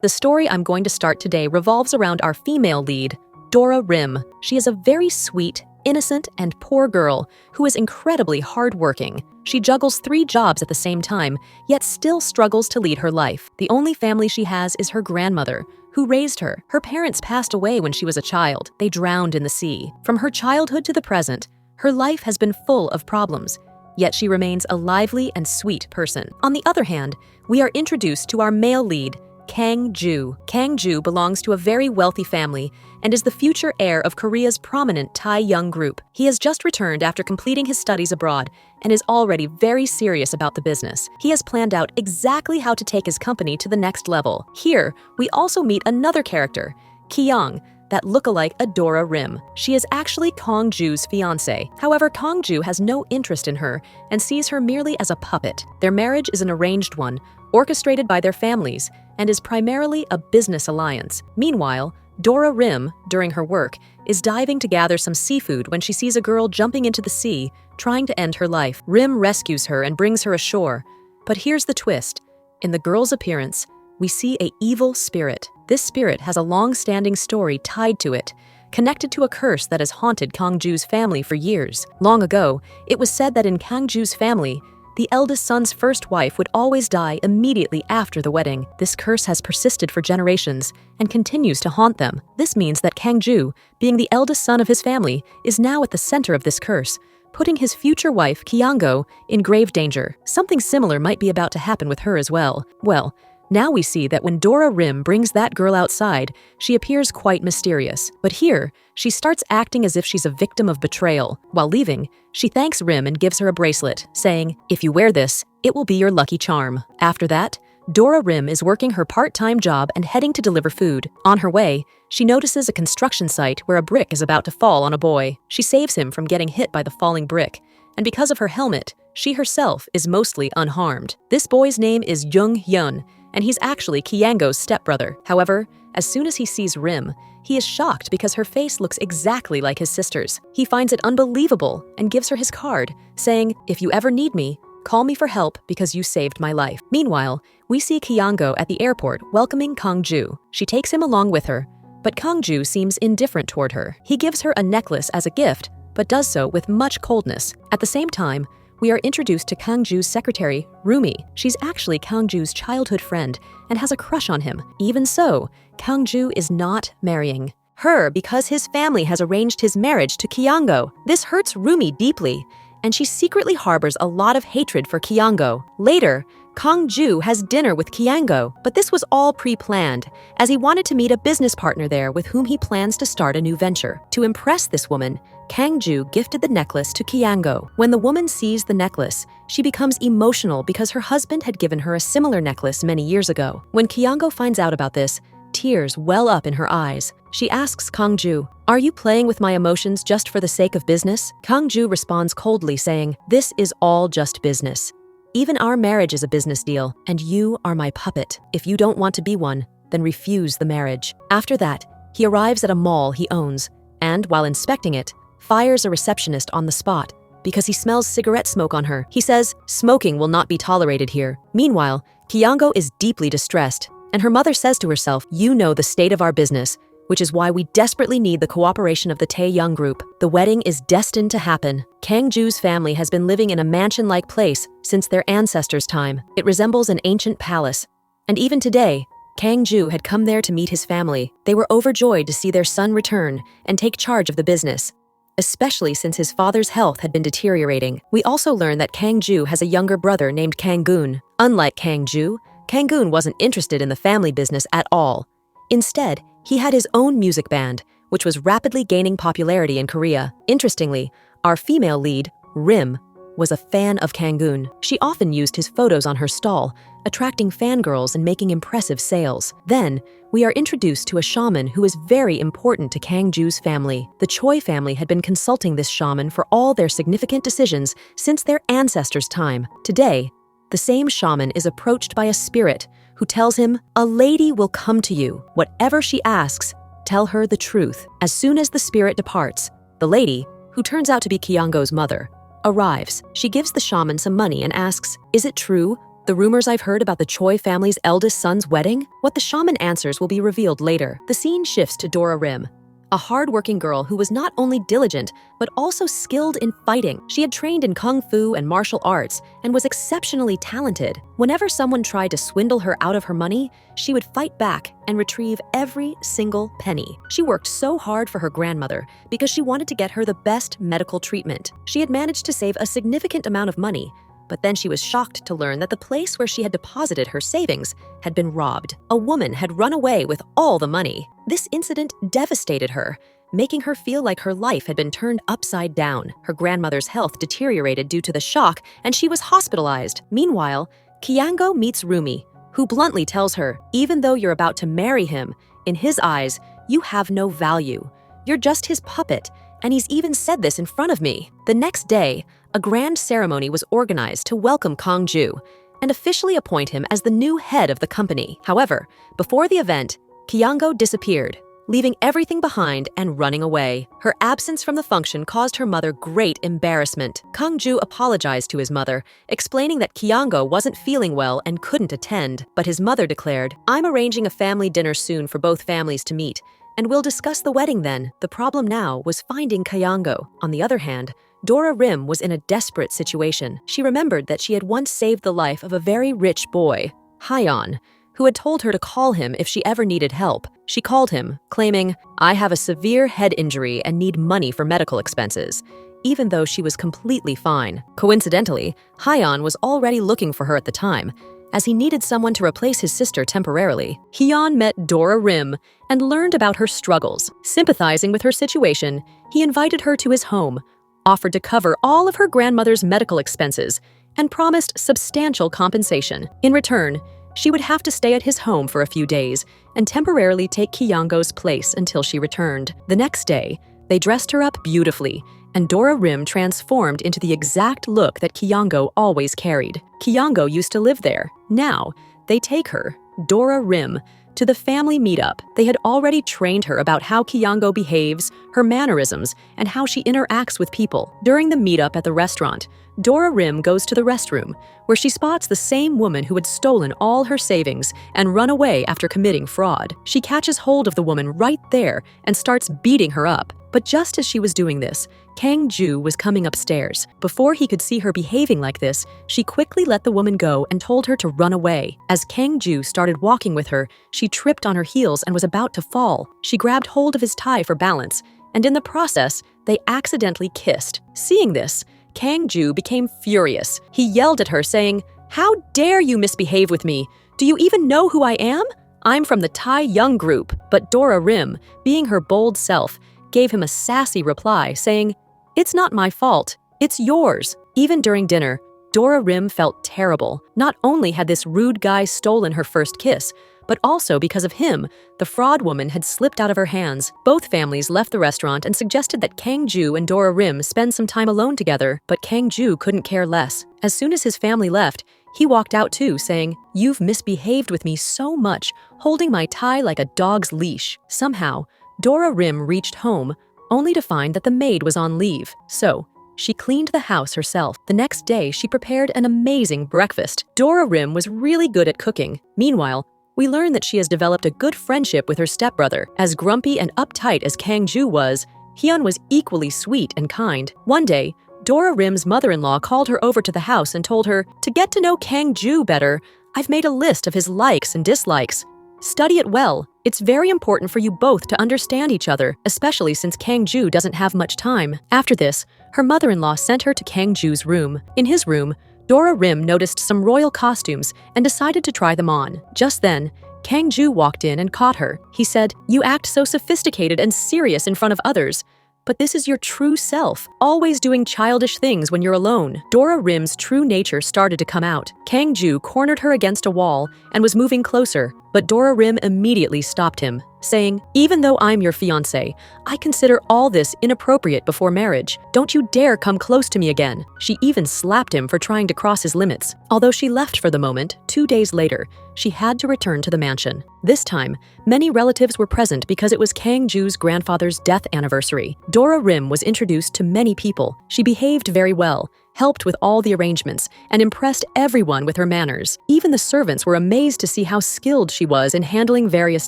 The story I'm going to start today revolves around our female lead, Dora Rim. She is a very sweet, innocent, and poor girl who is incredibly hardworking. She juggles 3 jobs at the same time, yet still struggles to lead her life. The only family she has is her grandmother, who raised her. Her parents passed away when she was a child. They drowned in the sea. From her childhood to the present, her life has been full of problems, yet she remains a lively and sweet person. On the other hand, we are introduced to our male lead, Kang-ju. Kang-ju belongs to a very wealthy family and is the future heir of Korea's prominent Thai Young group. He has just returned after completing his studies abroad and is already very serious about the business. He has planned out exactly how to take his company to the next level. Here, we also meet another character, Kyung, that look-alike Dora Rim. She is actually Kang-ju's fiancé. However, Kang-ju has no interest in her and sees her merely as a puppet. Their marriage is an arranged one, orchestrated by their families, and is primarily a business alliance. Meanwhile, Dora Rim, during her work, is diving to gather some seafood when she sees a girl jumping into the sea, trying to end her life. Rim rescues her and brings her ashore. But here's the twist. In the girl's appearance, we see an evil spirit. This spirit has a long-standing story tied to it, connected to a curse that has haunted Kang-ju's family for years. Long ago, it was said that in Kang-ju's family, the eldest son's first wife would always die immediately after the wedding. This curse has persisted for generations and continues to haunt them. This means that Kang-ju, being the eldest son of his family, is now at the center of this curse, putting his future wife, Kyung-go, in grave danger. Something similar might be about to happen with her as well. Well, now we see that when Dora Rim brings that girl outside, she appears quite mysterious. But here, she starts acting as if she's a victim of betrayal. While leaving, she thanks Rim and gives her a bracelet, saying, "If you wear this, it will be your lucky charm." After that, Dora Rim is working her part-time job and heading to deliver food. On her way, she notices a construction site where a brick is about to fall on a boy. She saves him from getting hit by the falling brick, and because of her helmet, she herself is mostly unharmed. This boy's name is Jung-hyun, and he's actually Kyung-go's stepbrother. However, as soon as he sees Rim, he is shocked because her face looks exactly like his sister's. He finds it unbelievable and gives her his card, saying, "If you ever need me, call me for help because you saved my life." Meanwhile, we see Kyung-go at the airport welcoming Kang-ju. She takes him along with her, but Kang-ju seems indifferent toward her. He gives her a necklace as a gift, but does so with much coldness. At the same time, we are introduced to Kang-ju's secretary, Rumi. She's actually Kang-ju's childhood friend and has a crush on him. Even so, Kang-ju is not marrying her because his family has arranged his marriage to Kyung-go. This hurts Rumi deeply, and she secretly harbors a lot of hatred for Kyung-go. Later, Kang-ju has dinner with Kyung-go, but this was all pre-planned, as he wanted to meet a business partner there with whom he plans to start a new venture. To impress this woman, Kang-ju gifted the necklace to Kyung-go. When the woman sees the necklace, she becomes emotional because her husband had given her a similar necklace many years ago. When Kyung-go finds out about this, tears well up in her eyes. She asks Kang-ju, "Are you playing with my emotions just for the sake of business?" Kang-ju responds coldly, saying, "This is all just business. Even our marriage is a business deal, and you are my puppet. If you don't want to be one, then refuse the marriage." After that, he arrives at a mall he owns, and while inspecting it, fires a receptionist on the spot because he smells cigarette smoke on her. He says, "Smoking will not be tolerated here." Meanwhile, Kyung-go is deeply distressed, and her mother says to herself, "You know the state of our business, which is why we desperately need the cooperation of the Tae Young group." The wedding is destined to happen. Kang-ju's family has been living in a mansion-like place since their ancestors' time. It resembles an ancient palace. And even today, Kang-ju had come there to meet his family. They were overjoyed to see their son return and take charge of the business, especially since his father's health had been deteriorating. We also learn that Kang-ju has a younger brother named Kang-gun. Unlike Kang-ju, Kang-gun wasn't interested in the family business at all. Instead, he had his own music band, which was rapidly gaining popularity in Korea. Interestingly, our female lead, Rim, was a fan of Kang-gun. She often used his photos on her stall, attracting fangirls and making impressive sales. Then, we are introduced to a shaman who is very important to Kang-ju's family. The Choi family had been consulting this shaman for all their significant decisions since their ancestors' time. Today, the same shaman is approached by a spirit who tells him, "A lady will come to you. Whatever she asks, tell her the truth." As soon as the spirit departs, the lady, who turns out to be Kyung-go's mother, arrives. She gives the shaman some money and asks, "Is it true? The rumors I've heard about the Choi family's eldest son's wedding? What the shaman answers will be revealed later. The scene shifts to Dora Rim, a hard-working girl who was not only diligent, but also skilled in fighting. She had trained in kung fu and martial arts and was exceptionally talented. Whenever someone tried to swindle her out of her money, she would fight back and retrieve every single penny. She worked so hard for her grandmother because she wanted to get her the best medical treatment. She had managed to save a significant amount of money, but then she was shocked to learn that the place where she had deposited her savings had been robbed. A woman had run away with all the money. This incident devastated her, making her feel like her life had been turned upside down. Her grandmother's health deteriorated due to the shock, and she was hospitalized. Meanwhile, Kyango meets Rumi, who bluntly tells her, even though you're about to marry him, in his eyes, you have no value. You're just his puppet, and he's even said this in front of me. The next day, a grand ceremony was organized to welcome Kang Ju and officially appoint him as the new head of the company. However, before the event, Kyango disappeared, leaving everything behind and running away. Her absence from the function caused her mother great embarrassment. Kang Ju apologized to his mother, explaining that Kyango wasn't feeling well and couldn't attend. But his mother declared, "I'm arranging a family dinner soon for both families to meet, and we'll discuss the wedding then." The problem now was finding Kyango. On the other hand, Dora Rim was in a desperate situation. She remembered that she had once saved the life of a very rich boy, Hyeon, who had told her to call him if she ever needed help. She called him, claiming, "I have a severe head injury and need money for medical expenses," even though she was completely fine. Coincidentally, Hyeon was already looking for her at the time, as he needed someone to replace his sister temporarily. Hyeon met Dora Rim and learned about her struggles. Sympathizing with her situation, he invited her to his home, offered to cover all of her grandmother's medical expenses, and promised substantial compensation. In return, she would have to stay at his home for a few days and temporarily take Kyango's place until she returned. The next day, they dressed her up beautifully, and Dora Rim transformed into the exact look that Kyango always carried. Kyango used to live there. Now, they take her, Dora Rim, to the family meetup. They had already trained her about how Kyango behaves, her mannerisms, and how she interacts with people. During the meetup at the restaurant, Dora Rim goes to the restroom, where she spots the same woman who had stolen all her savings and run away after committing fraud. She catches hold of the woman right there and starts beating her up. But just as she was doing this, Kang Ju was coming upstairs. Before he could see her behaving like this, she quickly let the woman go and told her to run away. As Kang Ju started walking with her, she tripped on her heels and was about to fall. She grabbed hold of his tie for balance, and in the process, they accidentally kissed. Seeing this, Kang Ju became furious. He yelled at her, saying, "How dare you misbehave with me? Do you even know who I am? I'm from the Tai Young group." But Dora Rim, being her bold self, gave him a sassy reply, saying, "It's not my fault, it's yours." Even during dinner, Dora Rim felt terrible. Not only had this rude guy stolen her first kiss, but also because of him, the fraud woman had slipped out of her hands. Both families left the restaurant and suggested that Kang Ju and Dora Rim spend some time alone together, but Kang Ju couldn't care less. As soon as his family left, he walked out too, saying, "You've misbehaved with me so much, holding my tie like a dog's leash." Somehow, Dora Rim reached home, only to find that the maid was on leave. So, she cleaned the house herself. The next day, she prepared an amazing breakfast. Dora Rim was really good at cooking. Meanwhile, we learn that she has developed a good friendship with her stepbrother. As grumpy and uptight as Kang Ju was, Hyun was equally sweet and kind. One day, Dora Rim's mother-in-law called her over to the house and told her, "To get to know Kang Ju better, I've made a list of his likes and dislikes. Study it well. It's very important for you both to understand each other, especially since Kang Ju doesn't have much time." After this, her mother-in-law sent her to Kang Ju's room. In his room, Dora Rim noticed some royal costumes and decided to try them on. Just then, Kang Ju walked in and caught her. He said, "You act so sophisticated and serious in front of others, but this is your true self, always doing childish things when you're alone." Dora Rim's true nature started to come out. Kang Ju cornered her against a wall and was moving closer, but Dora Rim immediately stopped him, saying, "Even though I'm your fiancé, I consider all this inappropriate before marriage. Don't you dare come close to me again." She even slapped him for trying to cross his limits. Although she left for the moment, 2 days later, she had to return to the mansion. This time, many relatives were present because it was Kang Ju's grandfather's death anniversary. Dora Rim was introduced to many people. She behaved very well, helped with all the arrangements, and impressed everyone with her manners. Even the servants were amazed to see how skilled she was in handling various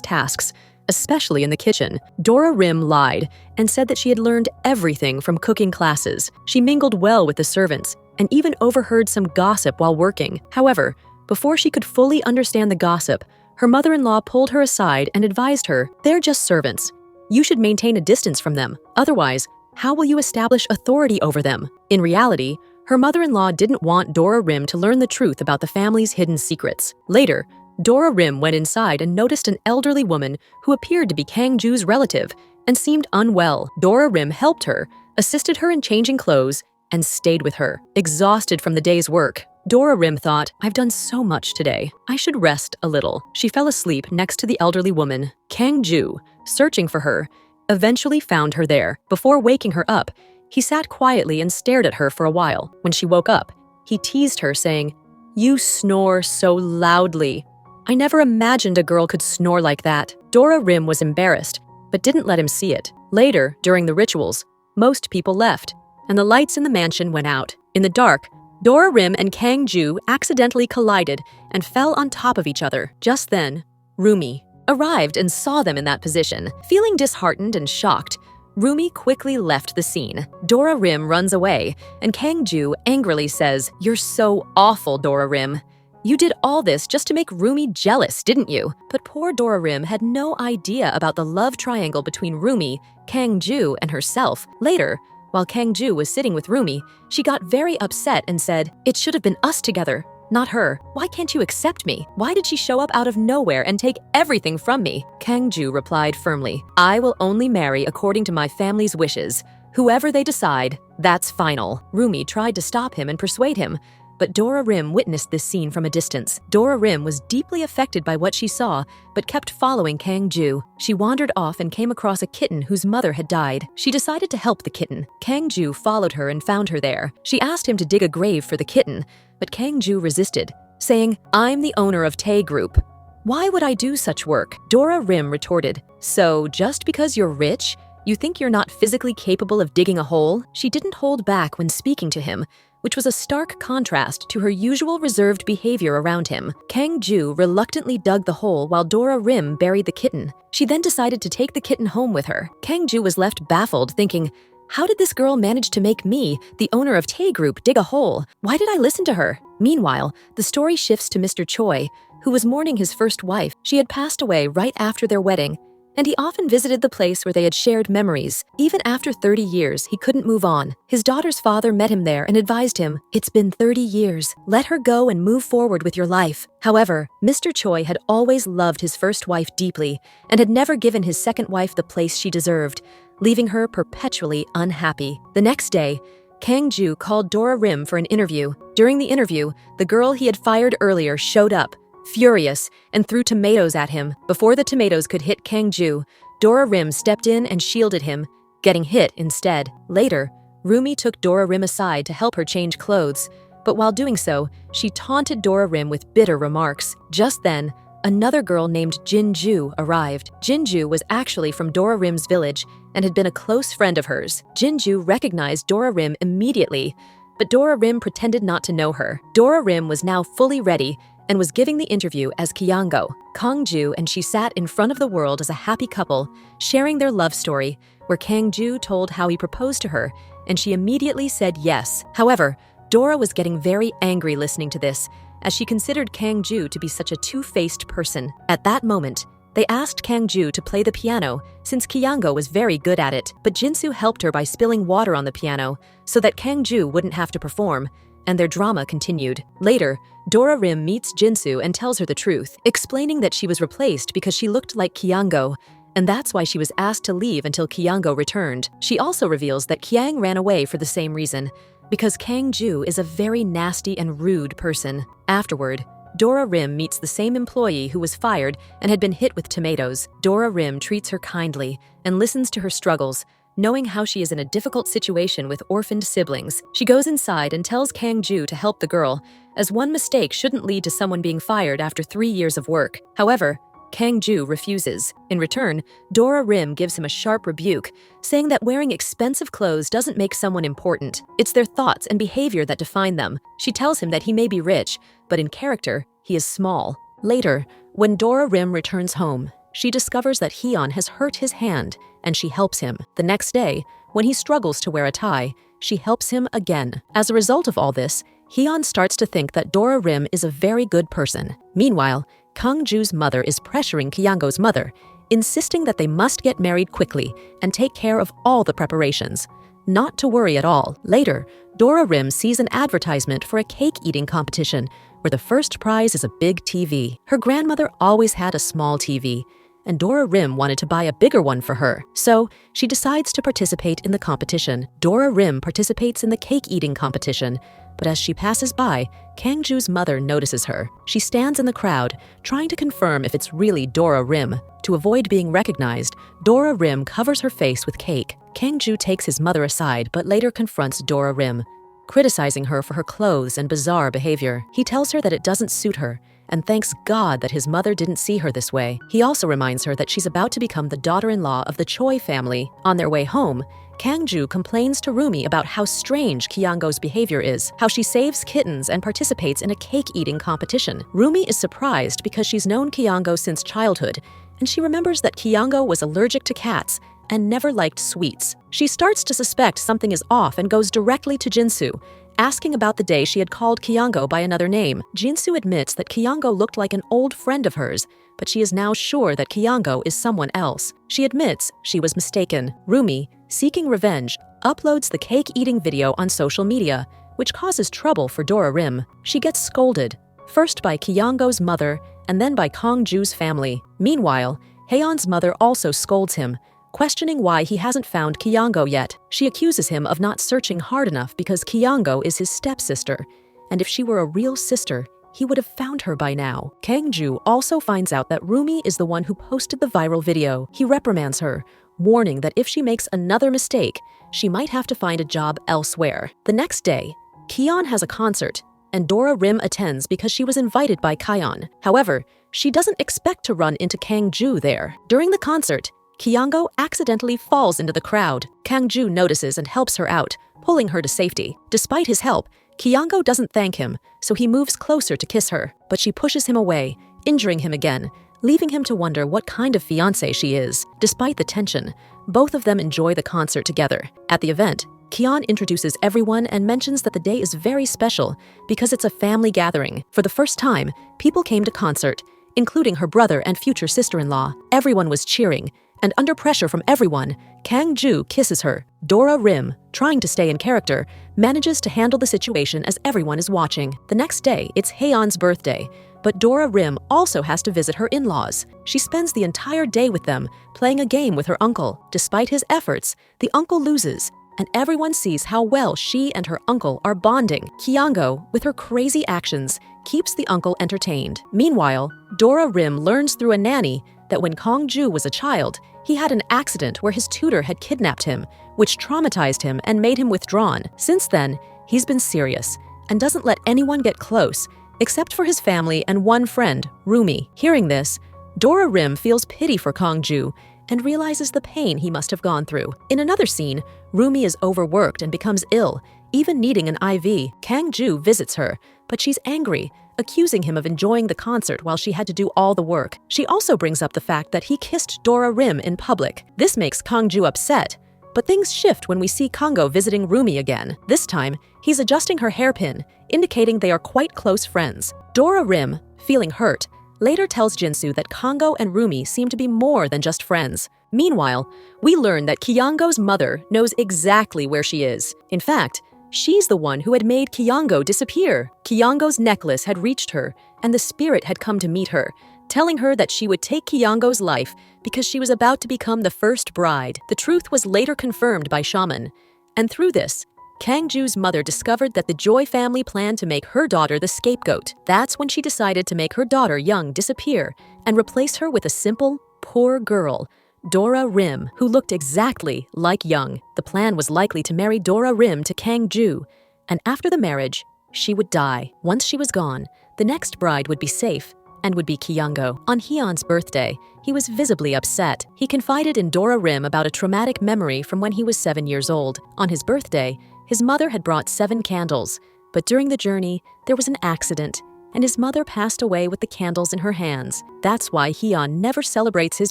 tasks, especially in the kitchen. Dora Rim lied and said that she had learned everything from cooking classes. She mingled well with the servants and even overheard some gossip while working. However, before she could fully understand the gossip, her mother-in-law pulled her aside and advised her, "They're just servants. You should maintain a distance from them. Otherwise, how will you establish authority over them?" In reality, her mother-in-law didn't want Dora Rim to learn the truth about the family's hidden secrets. Later, Dora Rim went inside and noticed an elderly woman who appeared to be Kang Ju's relative and seemed unwell. Dora Rim helped her, assisted her in changing clothes, and stayed with her. Exhausted from the day's work, Dora Rim thought, "I've done so much today. I should rest a little." She fell asleep next to the elderly woman. Kang Ju, searching for her, eventually found her there. Before waking her up, he sat quietly and stared at her for a while. When she woke up, he teased her, saying, "You snore so loudly. I never imagined a girl could snore like that." Dora Rim was embarrassed, but didn't let him see it. Later, during the rituals, most people left, and the lights in the mansion went out. In the dark, Dora Rim and Kang Ju accidentally collided and fell on top of each other. Just then, Rumi arrived and saw them in that position. Feeling disheartened and shocked, Rumi quickly left the scene. Dora Rim runs away, and Kang Ju angrily says, "You're so awful, Dora Rim. You did all this just to make Rumi jealous, didn't you?" But poor Dora Rim had no idea about the love triangle between Rumi, Kang Ju, and herself. Later, while Kang Ju was sitting with Rumi, she got very upset and said, "It should have been us together, not her. Why can't you accept me? Why did she show up out of nowhere and take everything from me?" Kang Ju replied firmly, "I will only marry according to my family's wishes. Whoever they decide, that's final." Rumi tried to stop him and persuade him, but Dora Rim witnessed this scene from a distance. Dora Rim was deeply affected by what she saw, but kept following Kang Ju. She wandered off and came across a kitten whose mother had died. She decided to help the kitten. Kang Ju followed her and found her there. She asked him to dig a grave for the kitten, but Kang Ju resisted, saying, "I'm the owner of Tae Group. Why would I do such work?" Dora Rim retorted, "So just because you're rich, you think you're not physically capable of digging a hole?" She didn't hold back when speaking to him, which was a stark contrast to her usual reserved behavior around him. Kang Ju reluctantly dug the hole while Dora Rim buried the kitten. She then decided to take the kitten home with her. Kang Ju was left baffled, thinking, "How did this girl manage to make me, the owner of Tae Group, dig a hole? Why did I listen to her?" Meanwhile, the story shifts to Mr. Choi, who was mourning his first wife. She had passed away right after their wedding, and he often visited the place where they had shared memories. Even after 30 years, he couldn't move on. His daughter's father met him there and advised him, "It's been 30 years. Let her go and move forward with your life." However, Mr. Choi had always loved his first wife deeply and had never given his second wife the place she deserved, leaving her perpetually unhappy. The next day, Kang Ju called Dora Rim for an interview. During the interview, the girl he had fired earlier showed up, furious, and threw tomatoes at him. Before the tomatoes could hit Kang Ju, Dora Rim stepped in and shielded him, getting hit instead. Later, Rumi took Dora Rim aside to help her change clothes, but while doing so, she taunted Dora Rim with bitter remarks. Just then, another girl named Jin Ju arrived. Jin Ju was actually from Dora Rim's village and had been a close friend of hers. Jin Ju recognized Dora Rim immediately, but Dora Rim pretended not to know her. Dora Rim was now fully ready and was giving the interview as Kyango. Kang Ju and she sat in front of the world as a happy couple, sharing their love story, where Kang Ju told how he proposed to her, and she immediately said yes. However, Dora was getting very angry listening to this, as she considered Kang Ju to be such a two-faced person. At that moment, they asked Kang Ju to play the piano, since Kyango was very good at it, but Jinsu helped her by spilling water on the piano so that Kang Ju wouldn't have to perform, and their drama continued. Later, Dora Rim meets Jinsu and tells her the truth, explaining that she was replaced because she looked like Kyango, and that's why she was asked to leave until Kyango returned. She also reveals that Kyang ran away for the same reason, because Kang Ju is a very nasty and rude person. Afterward, Dora Rim meets the same employee who was fired and had been hit with tomatoes. Dora Rim treats her kindly and listens to her struggles, knowing how she is in a difficult situation with orphaned siblings. She goes inside and tells Kang Ju to help the girl, as one mistake shouldn't lead to someone being fired after 3 years of work. However, Kang-ju refuses. In return, Dora Rim gives him a sharp rebuke, saying that wearing expensive clothes doesn't make someone important. It's their thoughts and behavior that define them. She tells him that he may be rich, but in character, he is small. Later, when Dora Rim returns home, she discovers that Hyun has hurt his hand, and she helps him. The next day, when he struggles to wear a tie, she helps him again. As a result of all this, Hyun starts to think that Dora Rim is a very good person. Meanwhile, Kang-ju's mother is pressuring Kyanggo's mother, insisting that they must get married quickly and take care of all the preparations. Not to worry at all. Later, Dora Rim sees an advertisement for a cake-eating competition where the first prize is a big TV. Her grandmother always had a small TV, and Dora Rim wanted to buy a bigger one for her, so she decides to participate in the competition. Dora Rim participates in the cake-eating competition, but as she passes by, Kang-ju's mother notices her. She stands in the crowd, trying to confirm if it's really Dora Rim. To avoid being recognized, Dora Rim covers her face with cake. Kang-ju takes his mother aside, but later confronts Dora Rim, criticizing her for her clothes and bizarre behavior. He tells her that it doesn't suit her, and thanks God that his mother didn't see her this way. He also reminds her that she's about to become the daughter-in-law of the Choi family. On their way home, Kang-ju complains to Rumi about how strange Kyanggo's behavior is, how she saves kittens and participates in a cake-eating competition. Rumi is surprised because she's known Kyanggo since childhood, and she remembers that Kyanggo was allergic to cats and never liked sweets. She starts to suspect something is off and goes directly to Jinsu, asking about the day she had called Kyanggo by another name. Jinsu admits that Kyanggo looked like an old friend of hers, but she is now sure that Kyanggo is someone else. She admits she was mistaken. Rumi, seeking revenge, uploads the cake-eating video on social media, which causes trouble for Dora Rim. She gets scolded, first by Kyanggo's mother and then by Kang-ju's family. Meanwhile, Haeyeon's mother also scolds him, questioning why he hasn't found Kyanggo yet. She accuses him of not searching hard enough because Kyanggo is his stepsister, and if she were a real sister, he would have found her by now. Kang-ju also finds out that Rumi is the one who posted the viral video. He reprimands her, warning that if she makes another mistake, she might have to find a job elsewhere. The next day, Kion has a concert, and Dora Rim attends because she was invited by Kyon. However, she doesn't expect to run into Kang-ju there. During the concert, Kyanggo accidentally falls into the crowd. Kang-ju notices and helps her out, pulling her to safety. Despite his help, Kyanggo doesn't thank him, so he moves closer to kiss her, but she pushes him away, injuring him again, leaving him to wonder what kind of fiancé she is. Despite the tension, both of them enjoy the concert together. At the event, Kyon introduces everyone and mentions that the day is very special because it's a family gathering. For the first time, people came to concert, including her brother and future sister-in-law. Everyone was cheering, and under pressure from everyone, Kang-ju kisses her. Dora Rim, trying to stay in character, manages to handle the situation as everyone is watching. The next day, it's Haeyeon's birthday, but Dora Rim also has to visit her in-laws. She spends the entire day with them, playing a game with her uncle. Despite his efforts, the uncle loses, and everyone sees how well she and her uncle are bonding. Kyanggo, with her crazy actions, keeps the uncle entertained. Meanwhile, Dora Rim learns through a nanny that when Kang-ju was a child, he had an accident where his tutor had kidnapped him, which traumatized him and made him withdrawn. Since then, he's been serious and doesn't let anyone get close, except for his family and one friend, Rumi. Hearing this, Dora Rim feels pity for Kang-ju and realizes the pain he must have gone through. In another scene, Rumi is overworked and becomes ill, even needing an IV. Kang-ju visits her, but she's angry, accusing him of enjoying the concert while she had to do all the work. She also brings up the fact that he kissed Dora Rim in public. This makes Kang-ju upset, but things shift when we see Kanggo visiting Rumi again. This time, he's adjusting her hairpin, indicating they are quite close friends. Dora Rim, feeling hurt, later tells Jinsu that Kanggo and Rumi seem to be more than just friends. Meanwhile, we learn that Kyanggo's mother knows exactly where she is. In fact, she's the one who had made Kyanggo disappear. Kyanggo's necklace had reached her, and the spirit had come to meet her, telling her that she would take Kyanggo's life because she was about to become the first bride. The truth was later confirmed by Shaman, and through this, Kang-ju's mother discovered that the Joy family planned to make her daughter the scapegoat. That's when she decided to make her daughter Young disappear and replace her with a simple, poor girl, Dora Rim, who looked exactly like Young. The plan was likely to marry Dora Rim to Kang-ju, and after the marriage, she would die. Once she was gone, the next bride would be safe, and would be Kyango. On Hyun's birthday, he was visibly upset. He confided in Dora Rim about a traumatic memory from when he was 7 years old. On his birthday, his mother had brought 7 candles, but during the journey, there was an accident, and his mother passed away with the candles in her hands. That's why Hyun never celebrates his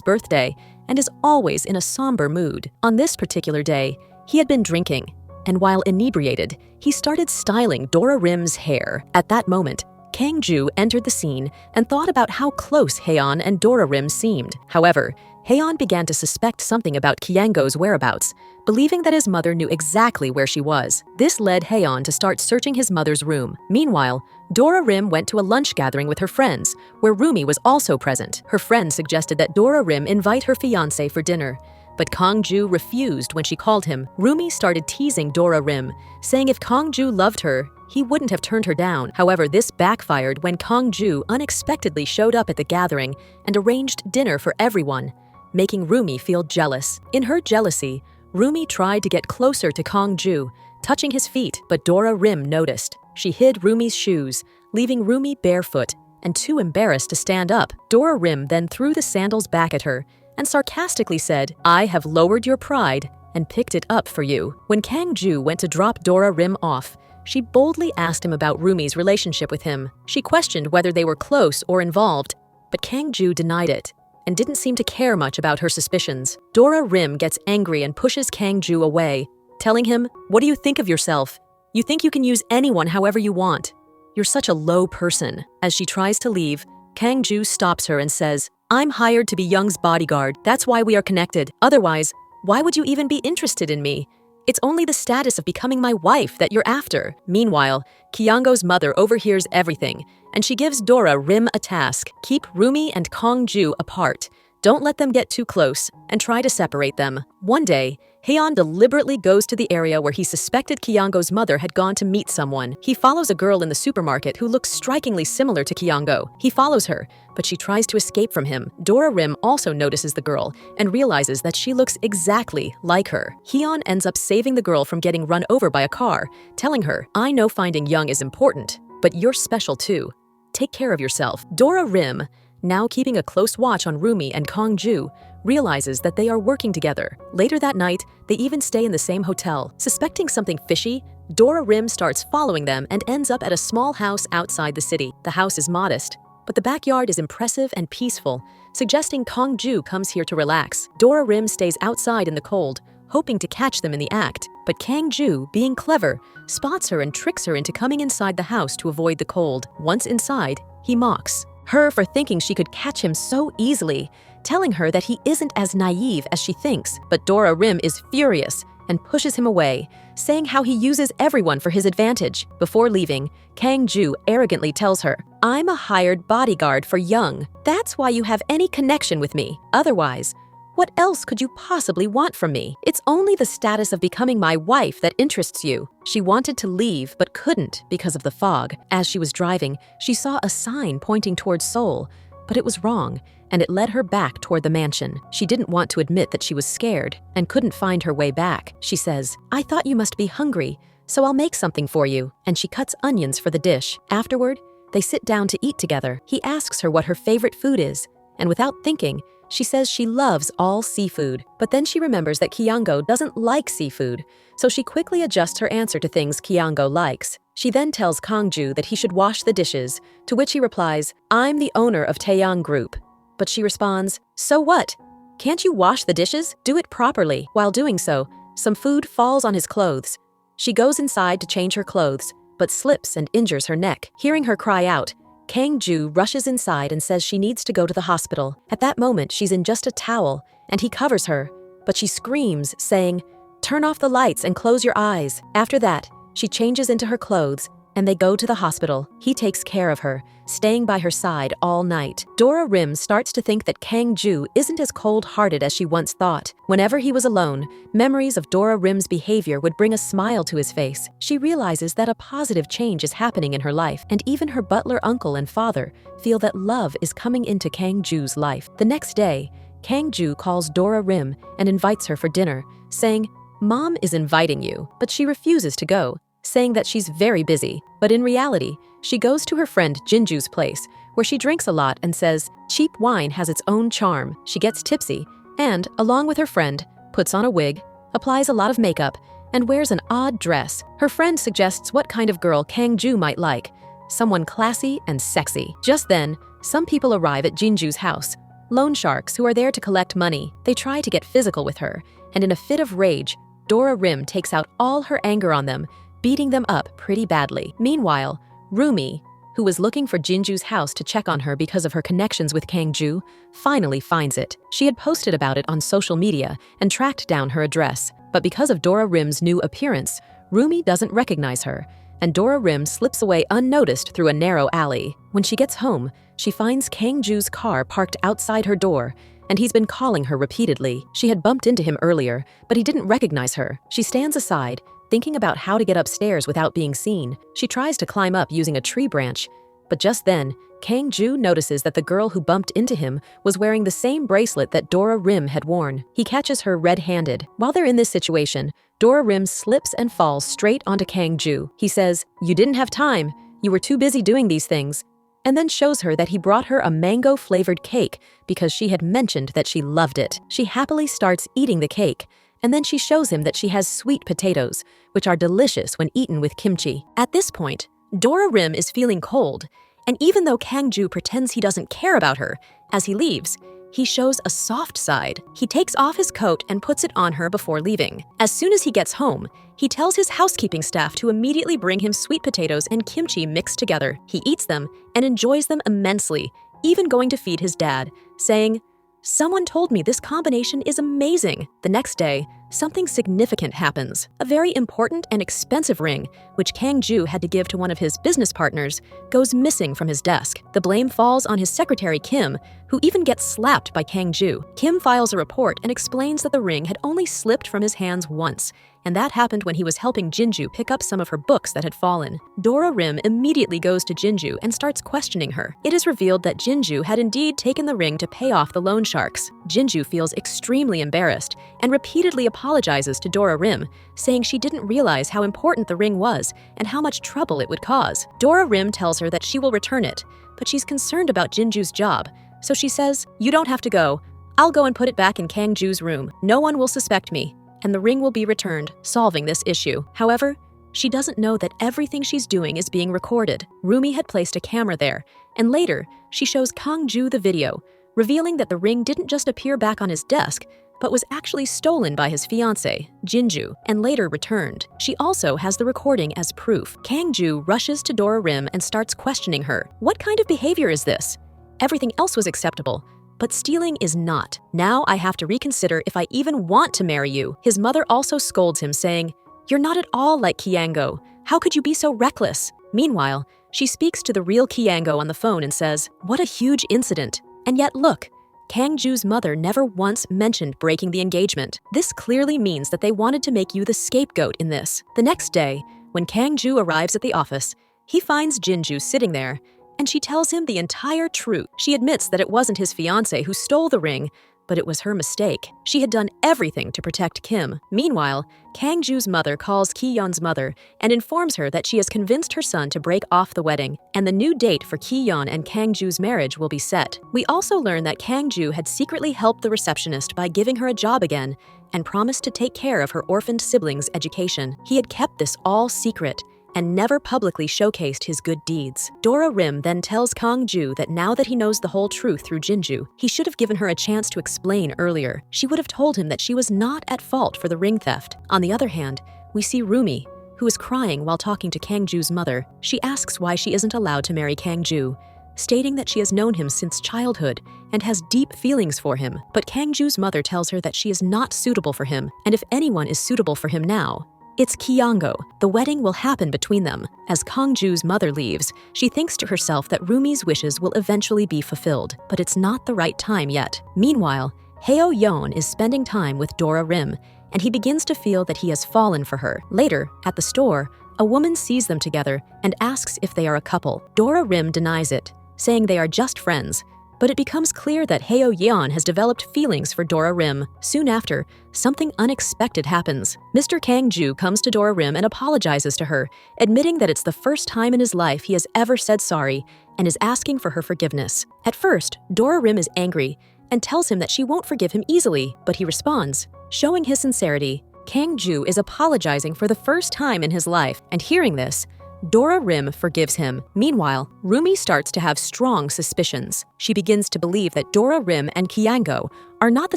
birthday and is always in a somber mood. On this particular day, he had been drinking, and while inebriated, he started styling Dora Rim's hair. At that moment, Kang-ju entered the scene and thought about how close Haeon and Dora Rim seemed. However, Haeon began to suspect something about Kyango's whereabouts, believing that his mother knew exactly where she was. This led Haeon to start searching his mother's room. Meanwhile, Dora Rim went to a lunch gathering with her friends, where Rumi was also present. Her friend suggested that Dora Rim invite her fiancé for dinner, but Kang-ju refused when she called him. Rumi started teasing Dora Rim, saying if Kang-ju loved her, he wouldn't have turned her down. However, this backfired when Kang-ju unexpectedly showed up at the gathering and arranged dinner for everyone, making Rumi feel jealous. In her jealousy, Rumi tried to get closer to Kang-ju, touching his feet, but Dora Rim noticed. She hid Rumi's shoes, leaving Rumi barefoot and too embarrassed to stand up. Dora Rim then threw the sandals back at her and sarcastically said, "I have lowered your pride and picked it up for you." When Kang-ju went to drop Dora Rim off, she boldly asked him about Rumi's relationship with him. She questioned whether they were close or involved, but Kang-ju denied it and didn't seem to care much about her suspicions. Dora Rim gets angry and pushes Kang-ju away, telling him, "What do you think of yourself? You think you can use anyone however you want. You're such a low person." As she tries to leave, Kang-ju stops her and says, "I'm hired to be Young's bodyguard. That's why we are connected. Otherwise, why would you even be interested in me? It's only the status of becoming my wife that you're after." Meanwhile, Kyango's mother overhears everything, and she gives Dora Rim a task: keep Rumi and Kang-ju apart. Don't let them get too close, and try to separate them. One day, Haeon deliberately goes to the area where he suspected Kyango's mother had gone to meet someone. He follows a girl in the supermarket who looks strikingly similar to Kyango. He follows her, but she tries to escape from him. Dora Rim also notices the girl and realizes that she looks exactly like her. Haeon ends up saving the girl from getting run over by a car, telling her, "I know finding Young is important, but you're special too. Take care of yourself." Dora Rim, now keeping a close watch on Rumi and Kang-ju, realizes that they are working together. Later that night, they even stay in the same hotel. Suspecting something fishy, Dora Rim starts following them and ends up at a small house outside the city. The house is modest, but the backyard is impressive and peaceful, suggesting Kang-ju comes here to relax. Dora Rim stays outside in the cold, hoping to catch them in the act, but Kang-ju, being clever, spots her and tricks her into coming inside the house to avoid the cold. Once inside, he mocks her for thinking she could catch him so easily, telling her that he isn't as naive as she thinks. But Dora Rim is furious and pushes him away, saying how he uses everyone for his advantage. Before leaving, Kang-ju arrogantly tells her, "I'm a hired bodyguard for Young. That's why you have any connection with me. Otherwise, what else could you possibly want from me? It's only the status of becoming my wife that interests you." She wanted to leave but couldn't because of the fog. As she was driving, she saw a sign pointing towards Seoul, but it was wrong, and it led her back toward the mansion. She didn't want to admit that she was scared and couldn't find her way back. She says, "I thought you must be hungry, so I'll make something for you." And she cuts onions for the dish. Afterward, they sit down to eat together. He asks her what her favorite food is, and without thinking, she says she loves all seafood. But then she remembers that Kyango doesn't like seafood, so she quickly adjusts her answer to things Kyango likes. She then tells Kang-ju that he should wash the dishes, to which he replies, "I'm the owner of Taeyang Group." But she responds, "So what? Can't you wash the dishes? Do it properly." While doing so, some food falls on his clothes. She goes inside to change her clothes, but slips and injures her neck. Hearing her cry out, Kang-ju rushes inside and says she needs to go to the hospital. At that moment, she's in just a towel, and he covers her, but she screams, saying, "Turn off the lights and close your eyes." After that, she changes into her clothes, and they go to the hospital. He takes care of her, staying by her side all night. Dora Rim starts to think that Kang-ju isn't as cold-hearted as she once thought. Whenever he was alone, memories of Dora Rim's behavior would bring a smile to his face. She realizes that a positive change is happening in her life, and even her butler uncle and father feel that love is coming into Kang-ju's life. The next day, Kang-ju calls Dora Rim and invites her for dinner, saying, "Mom is inviting you," but she refuses to go, saying that she's very busy. But in reality, She goes to her friend Jinju's place, where she drinks a lot and says cheap wine has its own charm. She gets tipsy and, along with her friend, puts on a wig, applies a lot of makeup, and wears an odd dress. Her friend suggests what kind of girl Kang-ju might like, someone classy and sexy. Just then, some people arrive at Jinju's house, loan sharks who are there to collect money. They try to get physical with her, and in a fit of rage, Dora Rim takes out all her anger on them, beating them up pretty badly. Meanwhile, Rumi, who was looking for Jinju's house to check on her because of her connections with Kang-ju, finally finds it. She had posted about it on social media and tracked down her address. But because of Dora Rim's new appearance, Rumi doesn't recognize her, and Dora Rim slips away unnoticed through a narrow alley. When she gets home, she finds Kang-ju's car parked outside her door, and he's been calling her repeatedly. She had bumped into him earlier, but he didn't recognize her. She stands aside, thinking about how to get upstairs without being seen. She tries to climb up using a tree branch, but just then, Kang-ju notices that the girl who bumped into him was wearing the same bracelet that Dora Rim had worn. He catches her red-handed. While they're in this situation, Dora Rim slips and falls straight onto Kang-ju. He says, "You didn't have time. You were too busy doing these things," and then shows her that he brought her a mango-flavored cake because she had mentioned that she loved it. She happily starts eating the cake, and then she shows him that she has sweet potatoes, which are delicious when eaten with kimchi. At this point, Dora Rim is feeling cold, and even though Kang-ju pretends he doesn't care about her, as he leaves, he shows a soft side. He takes off his coat and puts it on her before leaving. As soon as he gets home, he tells his housekeeping staff to immediately bring him sweet potatoes and kimchi mixed together. He eats them and enjoys them immensely, even going to feed his dad, saying, "Someone told me this combination is amazing." The next day, something significant happens. A very important and expensive ring, which Kang-ju had to give to one of his business partners, goes missing from his desk. The blame falls on his secretary Kim, who even gets slapped by Kang-ju. Kim files a report and explains that the ring had only slipped from his hands once, and that happened when he was helping Jinju pick up some of her books that had fallen. Dora Rim immediately goes to Jinju and starts questioning her. It is revealed that Jinju had indeed taken the ring to pay off the loan sharks. Jinju feels extremely embarrassed and repeatedly apologizes to Dora Rim, saying she didn't realize how important the ring was and how much trouble it would cause. Dora Rim tells her that she will return it, but she's concerned about Jinju's job, so she says, "You don't have to go. I'll go and put it back in Kang-ju's room. No one will suspect me, and the ring will be returned, solving this issue." However, she doesn't know that everything she's doing is being recorded. Rumi had placed a camera there, and later, she shows Kang-ju the video, revealing that the ring didn't just appear back on his desk, but was actually stolen by his fiancé, Jinju, and later returned. She also has the recording as proof. Kang-ju rushes to Dora Rim and starts questioning her. What kind of behavior is this? Everything else was acceptable, but stealing is not. Now I have to reconsider if I even want to marry you. His mother also scolds him, saying, "You're not at all like Kiango. How could you be so reckless?" Meanwhile, she speaks to the real Kiango on the phone and says, "What a huge incident. And yet look, Kang-ju's mother never once mentioned breaking the engagement. This clearly means that they wanted to make you the scapegoat in this." The next day, when Kang-ju arrives at the office, he finds Jinju sitting there, and she tells him the entire truth. She admits that it wasn't his fiancé who stole the ring, but it was her mistake. She had done everything to protect Kim. Meanwhile, Kang-ju's mother calls Ki-yeon's mother and informs her that she has convinced her son to break off the wedding, and the new date for Ki-yeon and Kang-ju's marriage will be set. We also learn that Kang-ju had secretly helped the receptionist by giving her a job again and promised to take care of her orphaned siblings' education. He had kept this all secret and never publicly showcased his good deeds. Dora Rim then tells Kang-ju that now that he knows the whole truth through Jinju, he should have given her a chance to explain earlier. She would have told him that she was not at fault for the ring theft. On the other hand, we see Rumi, who is crying while talking to Kang-ju's mother. She asks why she isn't allowed to marry Kang-ju, stating that she has known him since childhood and has deep feelings for him. But Kang-ju's mother tells her that she is not suitable for him, and if anyone is suitable for him now, it's Kiango. The wedding will happen between them. As Kang-ju's mother leaves, she thinks to herself that Rumi's wishes will eventually be fulfilled, but it's not the right time yet. Meanwhile, Heo-yeon is spending time with Dora Rim, and he begins to feel that he has fallen for her. Later, at the store, a woman sees them together and asks if they are a couple. Dora Rim denies it, saying they are just friends, But it becomes clear that Heo Yeon has developed feelings for Dora Rim. Soon after, something unexpected happens. Mr. Kang-ju comes to Dora Rim and apologizes to her, admitting that it's the first time in his life he has ever said sorry and is asking for her forgiveness. At first, Dora Rim is angry and tells him that she won't forgive him easily, but he responds. Showing his sincerity, Kang-ju is apologizing for the first time in his life, and hearing this, Dora Rim forgives him. Meanwhile, Rumi starts to have strong suspicions. She begins to believe that Dora Rim and Kyango are not the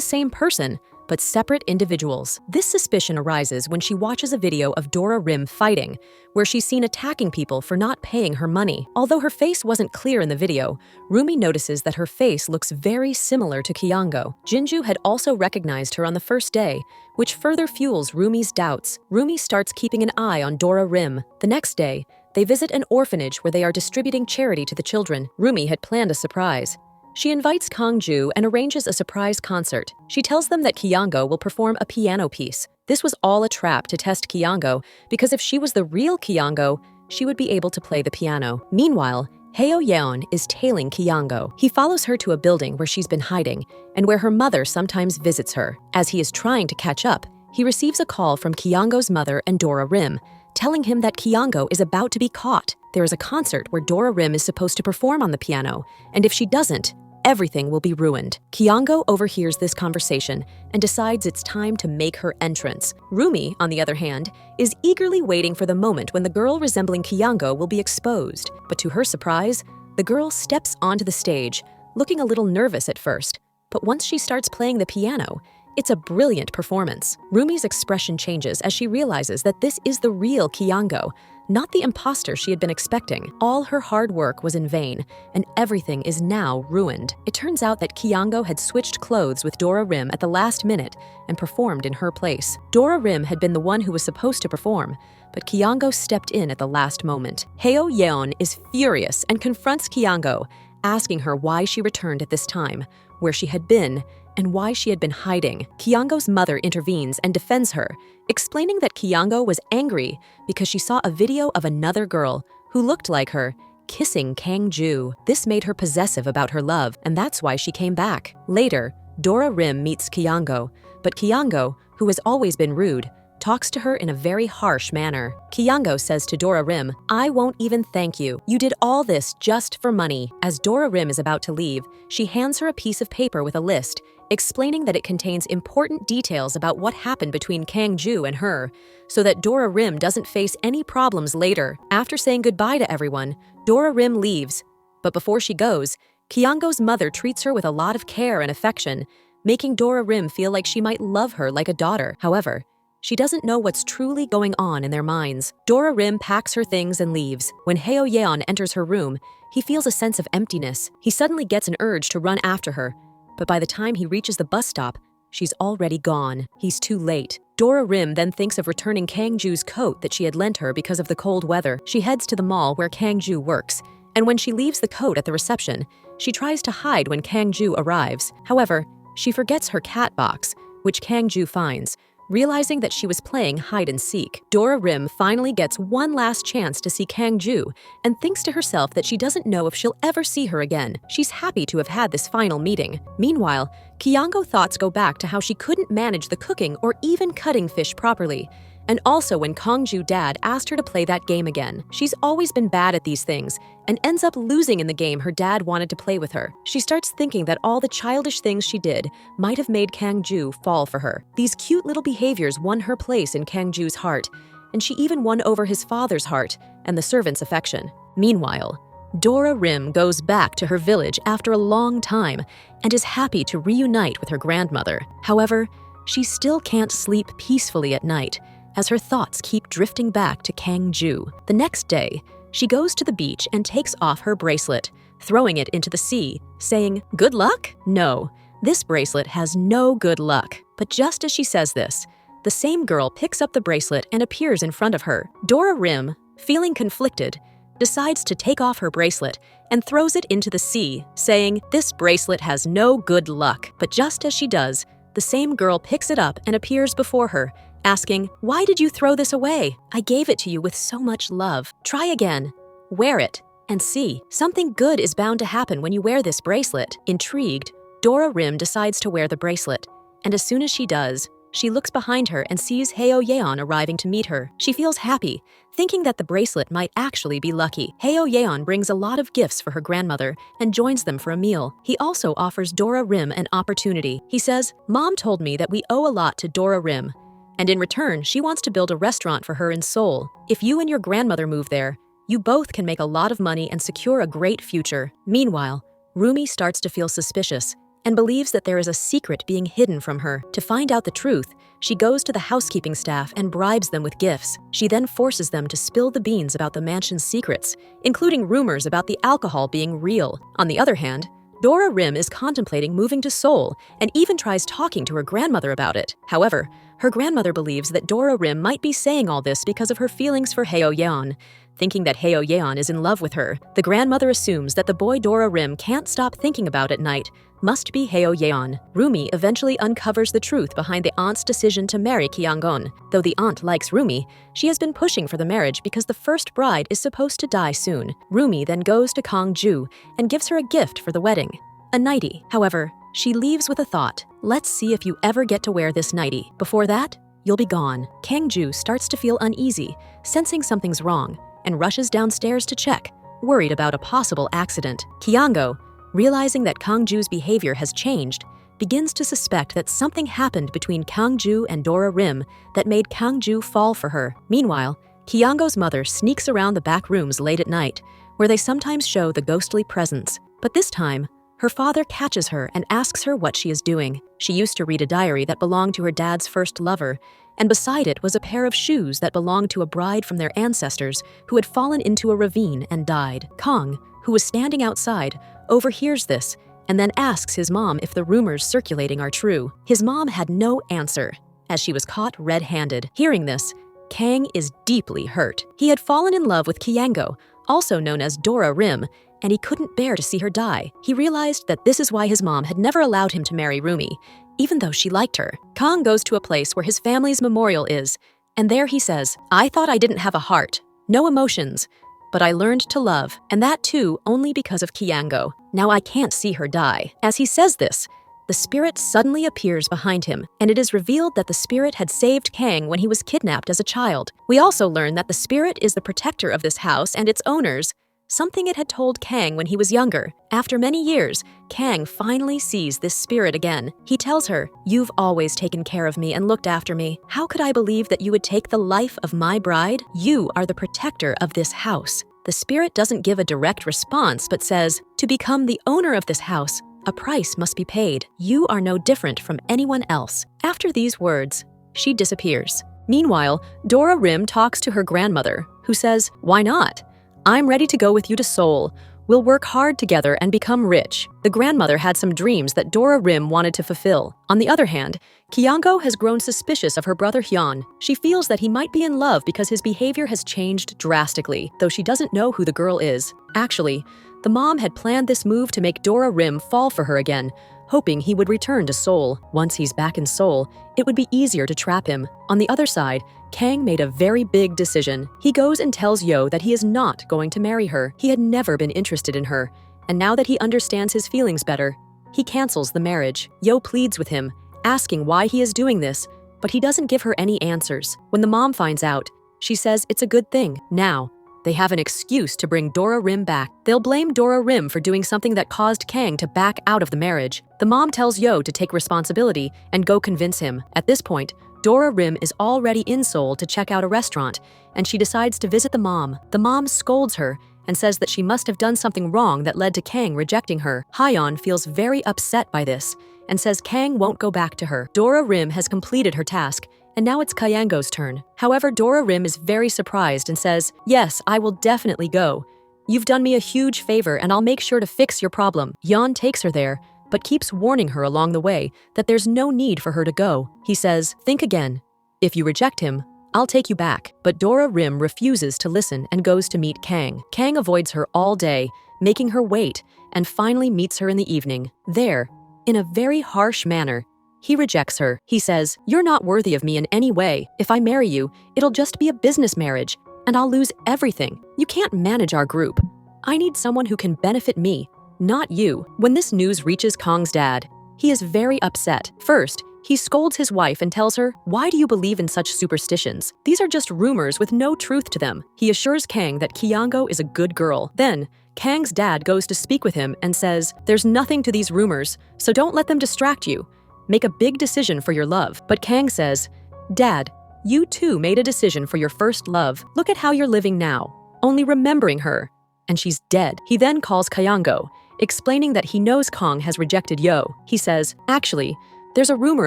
same person, but separate individuals. This suspicion arises when she watches a video of Dora Rim fighting, where she's seen attacking people for not paying her money. Although her face wasn't clear in the video, Rumi notices that her face looks very similar to Kyango. Jinju had also recognized her on the first day, which further fuels Rumi's doubts. Rumi starts keeping an eye on Dora Rim. The next day, they visit an orphanage where they are distributing charity to the children. Rumi had planned a surprise. She invites Kang-ju and arranges a surprise concert. She tells them that Kyango will perform a piano piece. This was all a trap to test Kyango, because if she was the real Kyango, she would be able to play the piano. Meanwhile, Heo Yeon is tailing Kyango. He follows her to a building where she's been hiding and where her mother sometimes visits her. As he is trying to catch up, he receives a call from Kyango's mother and Dora Rim, telling him that Kyango is about to be caught. There is a concert where Dora Rim is supposed to perform on the piano, and if she doesn't, everything will be ruined. Kyango overhears this conversation and decides it's time to make her entrance. Rumi, on the other hand, is eagerly waiting for the moment when the girl resembling Kyango will be exposed. But to her surprise, the girl steps onto the stage, looking a little nervous at first. But once she starts playing the piano, it's a brilliant performance. Rumi's expression changes as she realizes that this is the real Kyango, not the imposter she had been expecting. All her hard work was in vain, and everything is now ruined. It turns out that Kyango had switched clothes with Dora Rim at the last minute and performed in her place. Dora Rim had been the one who was supposed to perform, but Kyango stepped in at the last moment. Heo Yeon is furious and confronts Kyango, asking her why she returned at this time, where she had been, and why she had been hiding. Kyango's mother intervenes and defends her, explaining that Kyango was angry because she saw a video of another girl who looked like her kissing Kang-ju. This made her possessive about her love, and that's why she came back. Later, Dora Rim meets Kyango, but Kyango, who has always been rude, talks to her in a very harsh manner. Kyango says to Dora Rim, "I won't even thank you. You did all this just for money." As Dora Rim is about to leave, she hands her a piece of paper with a list, explaining that it contains important details about what happened between Kang-ju and her, so that Dora Rim doesn't face any problems later. After saying goodbye to everyone, Dora Rim leaves. But before she goes, Kyango's mother treats her with a lot of care and affection, making Dora Rim feel like she might love her like a daughter. However, she doesn't know what's truly going on in their minds. Dora Rim packs her things and leaves. When Heo Yeon enters her room, he feels a sense of emptiness. He suddenly gets an urge to run after her, but by the time he reaches the bus stop, she's already gone. He's too late. Dora Rim then thinks of returning Kang-ju's coat that she had lent her because of the cold weather. She heads to the mall where Kang-ju works, and when she leaves the coat at the reception, she tries to hide when Kang-ju arrives. However, she forgets her cat box, which Kang-ju finds. Realizing that she was playing hide-and-seek, Dora Rim finally gets one last chance to see Kang-ju and thinks to herself that she doesn't know if she'll ever see her again. She's happy to have had this final meeting. Meanwhile, Kyango thoughts go back to how she couldn't manage the cooking or even cutting fish properly, and also when Kang-ju dad asked her to play that game again. She's always been bad at these things and ends up losing in the game her dad wanted to play with her. She starts thinking that all the childish things she did might have made Kang-ju fall for her. These cute little behaviors won her place in Kang-ju's heart, and she even won over his father's heart and the servants' affection. Meanwhile, Dora Rim goes back to her village after a long time and is happy to reunite with her grandmother. However, she still can't sleep peacefully at night, as her thoughts keep drifting back to Kang-ju. The next day, she goes to the beach and takes off her bracelet, throwing it into the sea, saying, "Good luck?" No, this bracelet has no good luck. But just as she says this, the same girl picks up the bracelet and appears in front of her. Dora Rim, feeling conflicted, decides to take off her bracelet and throws it into the sea, saying, "This bracelet has no good luck." But just as she does, the same girl picks it up and appears before her, asking, "Why did you throw this away? I gave it to you with so much love. Try again. Wear it, and see. Something good is bound to happen when you wear this bracelet. Intrigued, Dora Rim decides to wear the bracelet, and as soon as she does, she looks behind her and sees Heo Yeon arriving to meet her. She feels happy, thinking that the bracelet might actually be lucky. Heo Yeon brings a lot of gifts for her grandmother and joins them for a meal. He also offers Dora Rim an opportunity. He says, "Mom told me that we owe a lot to Dora Rim, and in return, she wants to build a restaurant for her in Seoul. If you and your grandmother move there, you both can make a lot of money and secure a great future." Meanwhile, Rumi starts to feel suspicious and believes that there is a secret being hidden from her. To find out the truth, she goes to the housekeeping staff and bribes them with gifts. She then forces them to spill the beans about the mansion's secrets, including rumors about the alcohol being real. On the other hand, Dora Rim is contemplating moving to Seoul and even tries talking to her grandmother about it. However, her grandmother believes that Dora Rim might be saying all this because of her feelings for Heo Yeon. Thinking that Heo Yeon is in love with her, the grandmother assumes that the boy Dora Rim can't stop thinking about at night must be Heo Yeon. Rumi eventually uncovers the truth behind the aunt's decision to marry Kyanggon. Though the aunt likes Rumi, she has been pushing for the marriage because the first bride is supposed to die soon. Rumi then goes to Kangju and gives her a gift for the wedding, a nightie. However, she leaves with a thought: let's see if you ever get to wear this nightie. Before that, you'll be gone. Kangju starts to feel uneasy, sensing something's wrong, and rushes downstairs to check, worried about a possible accident. Kyanggo, realizing that Kangju's behavior has changed, begins to suspect that something happened between Kangju and Dora Rim that made Kangju fall for her. Meanwhile, Kyanggo's mother sneaks around the back rooms late at night, where they sometimes show the ghostly presence. But this time, her father catches her and asks her what she is doing. She used to read a diary that belonged to her dad's first lover, and beside it was a pair of shoes that belonged to a bride from their ancestors who had fallen into a ravine and died. Kang, who was standing outside, overhears this and then asks his mom if the rumors circulating are true. His mom had no answer, as she was caught red-handed. Hearing this, Kang is deeply hurt. He had fallen in love with Kyanggo, also known as Dora Rim, and he couldn't bear to see her die. He realized that this is why his mom had never allowed him to marry Rumi, even though she liked her. Kang goes to a place where his family's memorial is, and there he says, "I thought I didn't have a heart, no emotions, but I learned to love, and that too only because of Kyanggo. Now I can't see her die." As he says this, the spirit suddenly appears behind him, and it is revealed that the spirit had saved Kang when he was kidnapped as a child. We also learn that the spirit is the protector of this house and its owners, something it had told Kang when he was younger. After many years, Kang finally sees this spirit again. He tells her, "You've always taken care of me and looked after me. How could I believe that you would take the life of my bride? You are the protector of this house." The spirit doesn't give a direct response, but says, "To become the owner of this house, a price must be paid. You are no different from anyone else." After these words, she disappears. Meanwhile, Dora Rim talks to her grandmother, who says, "Why not? I'm ready to go with you to Seoul. We'll work hard together and become rich." The grandmother had some dreams that Dora Rim wanted to fulfill. On the other hand, Kyanggo has grown suspicious of her brother Hyun. She feels that he might be in love because his behavior has changed drastically, though she doesn't know who the girl is. Actually, the mom had planned this move to make Dora Rim fall for her again, hoping he would return to Seoul. Once he's back in Seoul, it would be easier to trap him. On the other side, Kang made a very big decision. He goes and tells Yo that he is not going to marry her. He had never been interested in her, and now that he understands his feelings better, he cancels the marriage. Yo pleads with him, asking why he is doing this, but he doesn't give her any answers. When the mom finds out, she says it's a good thing. Now, they have an excuse to bring Dora Rim back. They'll blame Dora Rim for doing something that caused Kang to back out of the marriage. The mom tells Yo to take responsibility and go convince him. At this point, Dora Rim is already in Seoul to check out a restaurant, and she decides to visit the mom. The mom scolds her and says that she must have done something wrong that led to Kang rejecting her. Hyeon feels very upset by this and says Kang won't go back to her. Dora Rim has completed her task, and now it's Kyanggo's turn. However, Dora Rim is very surprised and says, "Yes, I will definitely go. You've done me a huge favor, and I'll make sure to fix your problem." Yeon takes her there, but keeps warning her along the way that there's no need for her to go. He says, "Think again. If you reject him, I'll take you back." But Dora Rim refuses to listen and goes to meet Kang. Kang avoids her all day, making her wait, and finally meets her in the evening. There, in a very harsh manner, he rejects her. He says, "You're not worthy of me in any way. If I marry you, it'll just be a business marriage, and I'll lose everything. You can't manage our group." I need someone who can benefit me, not you. When this news reaches Kang's dad, he is very upset. First, he scolds his wife and tells her, "Why do you believe in such superstitions? These are just rumors with no truth to them." He assures Kang that Kyango is a good girl. Then, Kang's dad goes to speak with him and says, "There's nothing to these rumors, so don't let them distract you. Make a big decision for your love." But Kang says, "Dad, you too made a decision for your first love. Look at how you're living now, only remembering her, and she's dead." He then calls Kyango, explaining that he knows Kang has rejected Yo. He says, "Actually, there's a rumor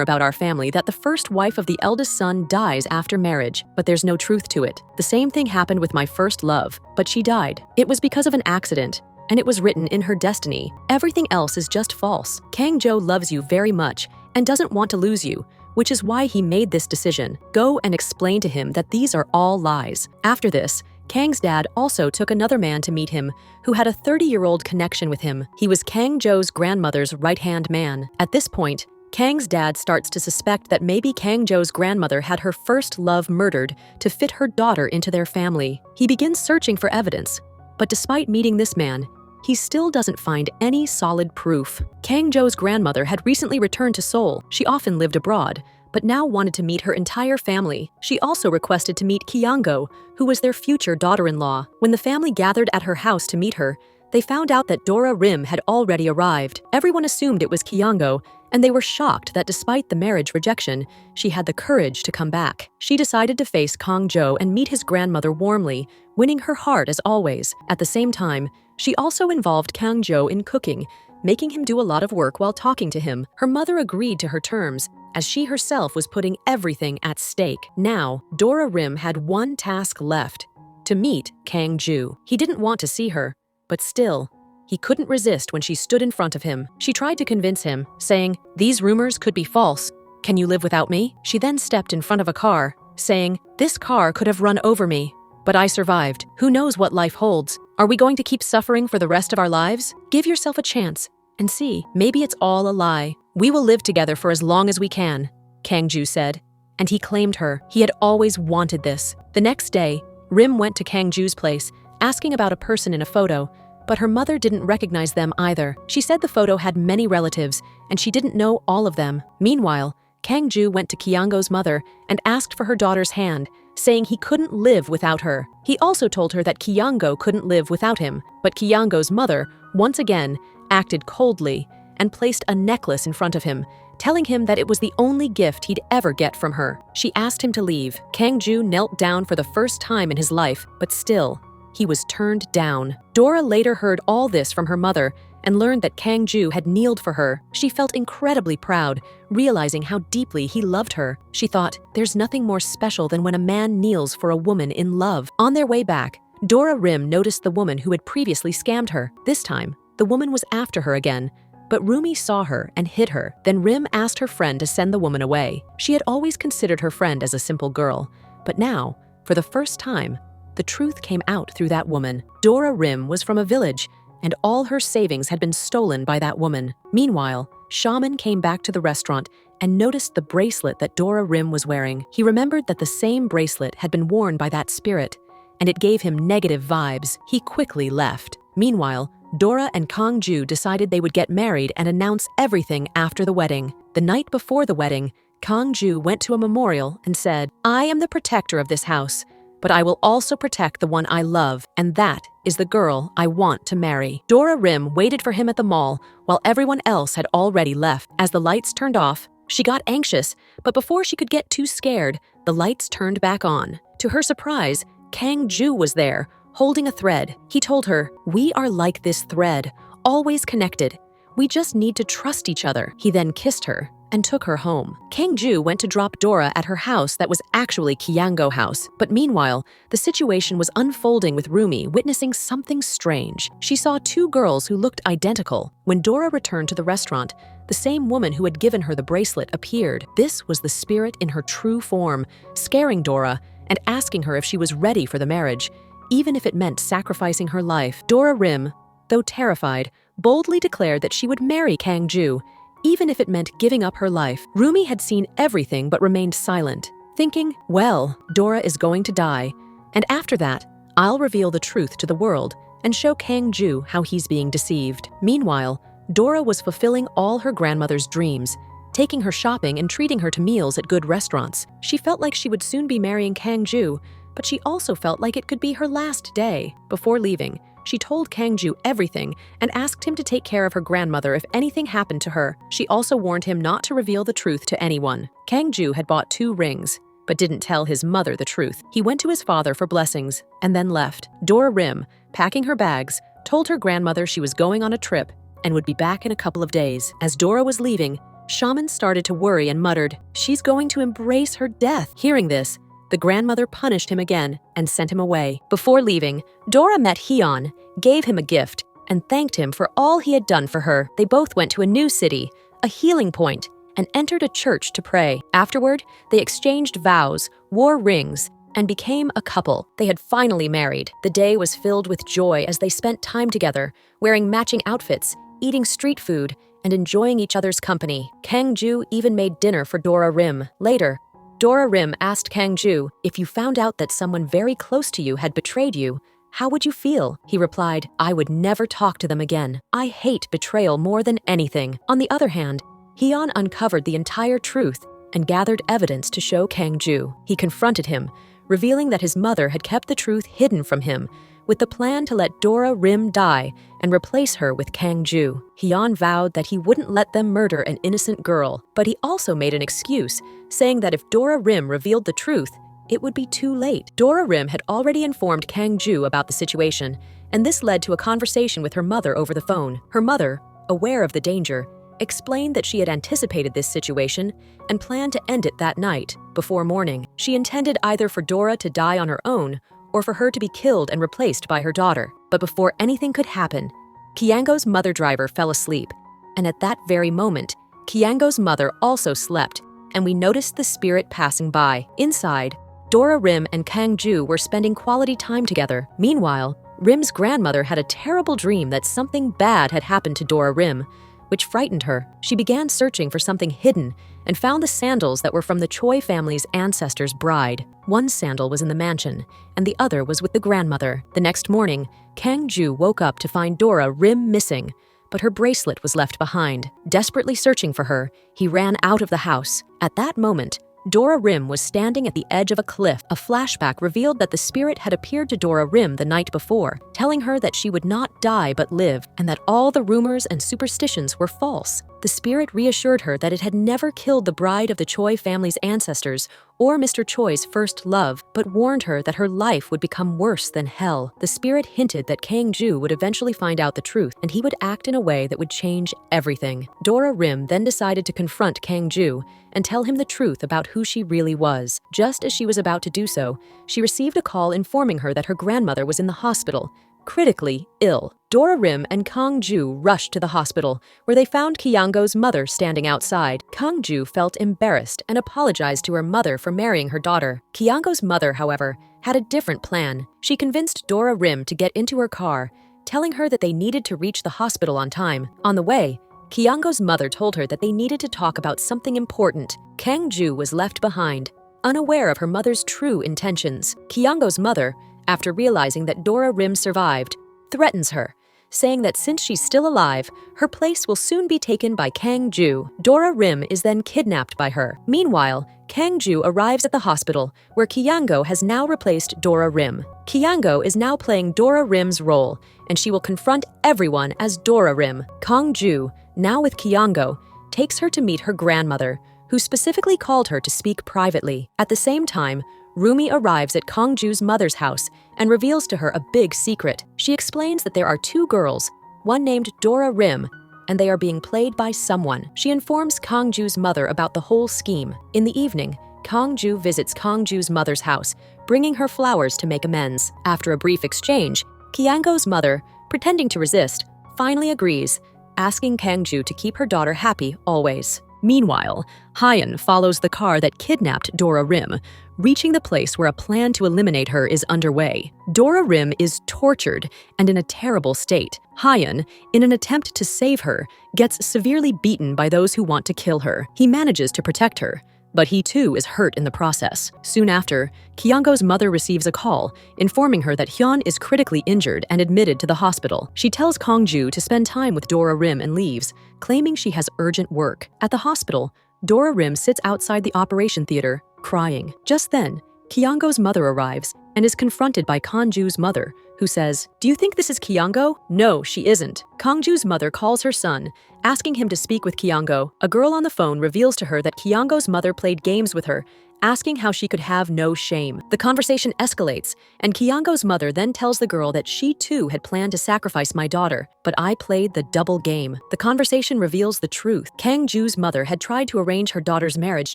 about our family that the first wife of the eldest son dies after marriage, but there's no truth to it. The same thing happened with my first love, but she died. It was because of an accident, and it was written in her destiny. Everything else is just false. Kang-jo loves you very much and doesn't want to lose you, which is why he made this decision. Go and explain to him that these are all lies." After this, Kang's dad also took another man to meet him who had a 30-year-old connection with him. He was Kang-jo's grandmother's right-hand man. At this point, Kang's dad starts to suspect that maybe Kang-jo's grandmother had her first love murdered to fit her daughter into their family. He begins searching for evidence, but despite meeting this man, he still doesn't find any solid proof. Kang-jo's grandmother had recently returned to Seoul. She often lived abroad, but now wanted to meet her entire family. She also requested to meet Kyango, who was their future daughter-in-law. When the family gathered at her house to meet her, they found out that Dora Rim had already arrived. Everyone assumed it was Kyango, and they were shocked that despite the marriage rejection, she had the courage to come back. She decided to face Kang-jo and meet his grandmother warmly, winning her heart as always. At the same time, she also involved Kang-jo in cooking, making him do a lot of work while talking to him. Her mother agreed to her terms, as she herself was putting everything at stake. Now, Dora Rim had one task left: to meet Kang-ju. He didn't want to see her, but still, he couldn't resist when she stood in front of him. She tried to convince him, saying, "These rumors could be false. Can you live without me?" She then stepped in front of a car, saying, "This car could have run over me, but I survived. Who knows what life holds? Are we going to keep suffering for the rest of our lives? Give yourself a chance and see. Maybe it's all a lie. We will live together for as long as we can," Kang-ju said, and he claimed her. He had always wanted this. The next day, Rim went to Kang-ju's place, asking about a person in a photo, but her mother didn't recognize them either. She said the photo had many relatives, and she didn't know all of them. Meanwhile, Kang-ju went to Kyango's mother and asked for her daughter's hand, saying he couldn't live without her. He also told her that Kyango couldn't live without him, but Kyango's mother, once again, acted coldly and placed a necklace in front of him, telling him that it was the only gift he'd ever get from her. She asked him to leave. Kang-ju knelt down for the first time in his life, but still, he was turned down. Dora later heard all this from her mother and learned that Kang-ju had kneeled for her. She felt incredibly proud, realizing how deeply he loved her. She thought, there's nothing more special than when a man kneels for a woman in love. On their way back, Dora Rim noticed the woman who had previously scammed her. This time, the woman was after her again, but Rumi saw her and hid her. Then Rim asked her friend to send the woman away. She had always considered her friend as a simple girl, but now, for the first time, the truth came out through that woman. Dora Rim was from a village, and all her savings had been stolen by that woman. Meanwhile, Shaman came back to the restaurant and noticed the bracelet that Dora Rim was wearing. He remembered that the same bracelet had been worn by that spirit, and it gave him negative vibes. He quickly left. Meanwhile, Dora and Kang-ju decided they would get married and announce everything after the wedding. The night before the wedding, Kang-ju went to a memorial and said, "I am the protector of this house, but I will also protect the one I love, and that is the girl I want to marry." Dora Rim waited for him at the mall while everyone else had already left. As the lights turned off, she got anxious, but before she could get too scared, the lights turned back on. To her surprise, Kang-ju was there, holding a thread. He told her, "We are like this thread, always connected. We just need to trust each other." He then kissed her and took her home. Kang-ju went to drop Dora at her house that was actually Kyango house. But meanwhile, the situation was unfolding with Rumi witnessing something strange. She saw two girls who looked identical. When Dora returned to the restaurant, the same woman who had given her the bracelet appeared. This was the spirit in her true form, scaring Dora and asking her if she was ready for the marriage, even if it meant sacrificing her life. Dora Rim, though terrified, boldly declared that she would marry Kang-ju, even if it meant giving up her life. Rumi had seen everything but remained silent, thinking, well, Dora is going to die, and after that, I'll reveal the truth to the world and show Kang-ju how he's being deceived. Meanwhile, Dora was fulfilling all her grandmother's dreams, taking her shopping and treating her to meals at good restaurants. She felt like she would soon be marrying Kang-ju, but she also felt like it could be her last day. Before leaving, she told Kang-ju everything and asked him to take care of her grandmother if anything happened to her. She also warned him not to reveal the truth to anyone. Kang-ju had bought 2 rings, but didn't tell his mother the truth. He went to his father for blessings and then left. Dora Rim, packing her bags, told her grandmother she was going on a trip and would be back in a couple of days. As Dora was leaving, Shaman started to worry and muttered, "She's going to embrace her death." Hearing this, the grandmother punished him again and sent him away. Before leaving, Dora met Hyun, gave him a gift, and thanked him for all he had done for her. They both went to a new city, a healing point, and entered a church to pray. Afterward, they exchanged vows, wore rings, and became a couple. They had finally married. The day was filled with joy as they spent time together, wearing matching outfits, eating street food, and enjoying each other's company. Kang-ju even made dinner for Dora Rim. Later, Dora Rim asked Kang-ju, "If you found out that someone very close to you had betrayed you, how would you feel?" He replied, "I would never talk to them again. I hate betrayal more than anything." On the other hand, Hyun uncovered the entire truth and gathered evidence to show Kang-ju. He confronted him, revealing that his mother had kept the truth hidden from him, with the plan to let Dora Rim die and replace her with Kang-ju. Hyun vowed that he wouldn't let them murder an innocent girl, but he also made an excuse, saying that if Dora Rim revealed the truth, it would be too late. Dora Rim had already informed Kang-ju about the situation, and this led to a conversation with her mother over the phone. Her mother, aware of the danger, explained that she had anticipated this situation and planned to end it that night, before morning. She intended either for Dora to die on her own or for her to be killed and replaced by her daughter. But before anything could happen, Kiango's mother driver fell asleep, and at that very moment, Kiango's mother also slept, and we noticed the spirit passing by. Inside, Dora Rim and Kang-ju were spending quality time together. Meanwhile, Rim's grandmother had a terrible dream that something bad had happened to Dora Rim, which frightened her. She began searching for something hidden and found the sandals that were from the Choi family's ancestor's bride. One sandal was in the mansion, and the other was with the grandmother. The next morning, Kang-ju woke up to find Dora Rim missing, but her bracelet was left behind. Desperately searching for her, he ran out of the house. At that moment, Dora Rim was standing at the edge of a cliff. A flashback revealed that the spirit had appeared to Dora Rim the night before, telling her that she would not die but live, and that all the rumors and superstitions were false. The spirit reassured her that it had never killed the bride of the Choi family's ancestors or Mr. Choi's first love, but warned her that her life would become worse than hell. The spirit hinted that Kang-ju would eventually find out the truth, and he would act in a way that would change everything. Dora Rim then decided to confront Kang-ju and tell him the truth about who she really was. Just as she was about to do so, she received a call informing her that her grandmother was in the hospital, critically ill. Dora Rim and Kang-ju rushed to the hospital, where they found Kiango's mother standing outside. Kang-ju felt embarrassed and apologized to her mother for marrying her daughter. Kiango's mother, however, had a different plan. She convinced Dora Rim to get into her car, telling her that they needed to reach the hospital on time. On the way, Kiango's mother told her that they needed to talk about something important. Kang-ju was left behind, unaware of her mother's true intentions. Kiango's mother, after realizing that Dora Rim survived, threatens her, saying that since she's still alive, her place will soon be taken by Kang-ju. Dora Rim is then kidnapped by her. Meanwhile, Kang-ju arrives at the hospital, where Kiango has now replaced Dora Rim. Kiango is now playing Dora Rim's role, and she will confront everyone as Dora Rim. Kang-ju, now with Kiango, takes her to meet her grandmother, who specifically called her to speak privately. At the same time, Rumi arrives at Kang-ju's mother's house and reveals to her a big secret. She explains that there are 2 girls, one named Dora Rim, and they are being played by someone. She informs Kang-ju's mother about the whole scheme. In the evening, Kang-ju visits Kang-ju's mother's house, bringing her flowers to make amends. After a brief exchange, Kiango's mother, pretending to resist, finally agrees, asking Kang-ju to keep her daughter happy always. Meanwhile, Hyun follows the car that kidnapped Dora Rim, reaching the place where a plan to eliminate her is underway. Dora Rim is tortured and in a terrible state. Hyun, in an attempt to save her, gets severely beaten by those who want to kill her. He manages to protect her, but he too is hurt in the process. Soon after, Kyunggo's mother receives a call, informing her that Hyun is critically injured and admitted to the hospital. She tells Kongju to spend time with Dora Rim and leaves, claiming she has urgent work. At the hospital, Dora Rim sits outside the operation theater, crying. Just then, Kyunggo's mother arrives and is confronted by Kongju's mother, who says, "Do you think this is Kyunggo?" "No, she isn't." Kongju's mother calls her son, asking him to speak with Kyunggo. A girl on the phone reveals to her that Kyunggo's mother played games with her, asking how she could have no shame. The conversation escalates, and Kyunggo's mother then tells the girl that she too had planned to sacrifice my daughter, but I played the double game. The conversation reveals the truth. Kangju's mother had tried to arrange her daughter's marriage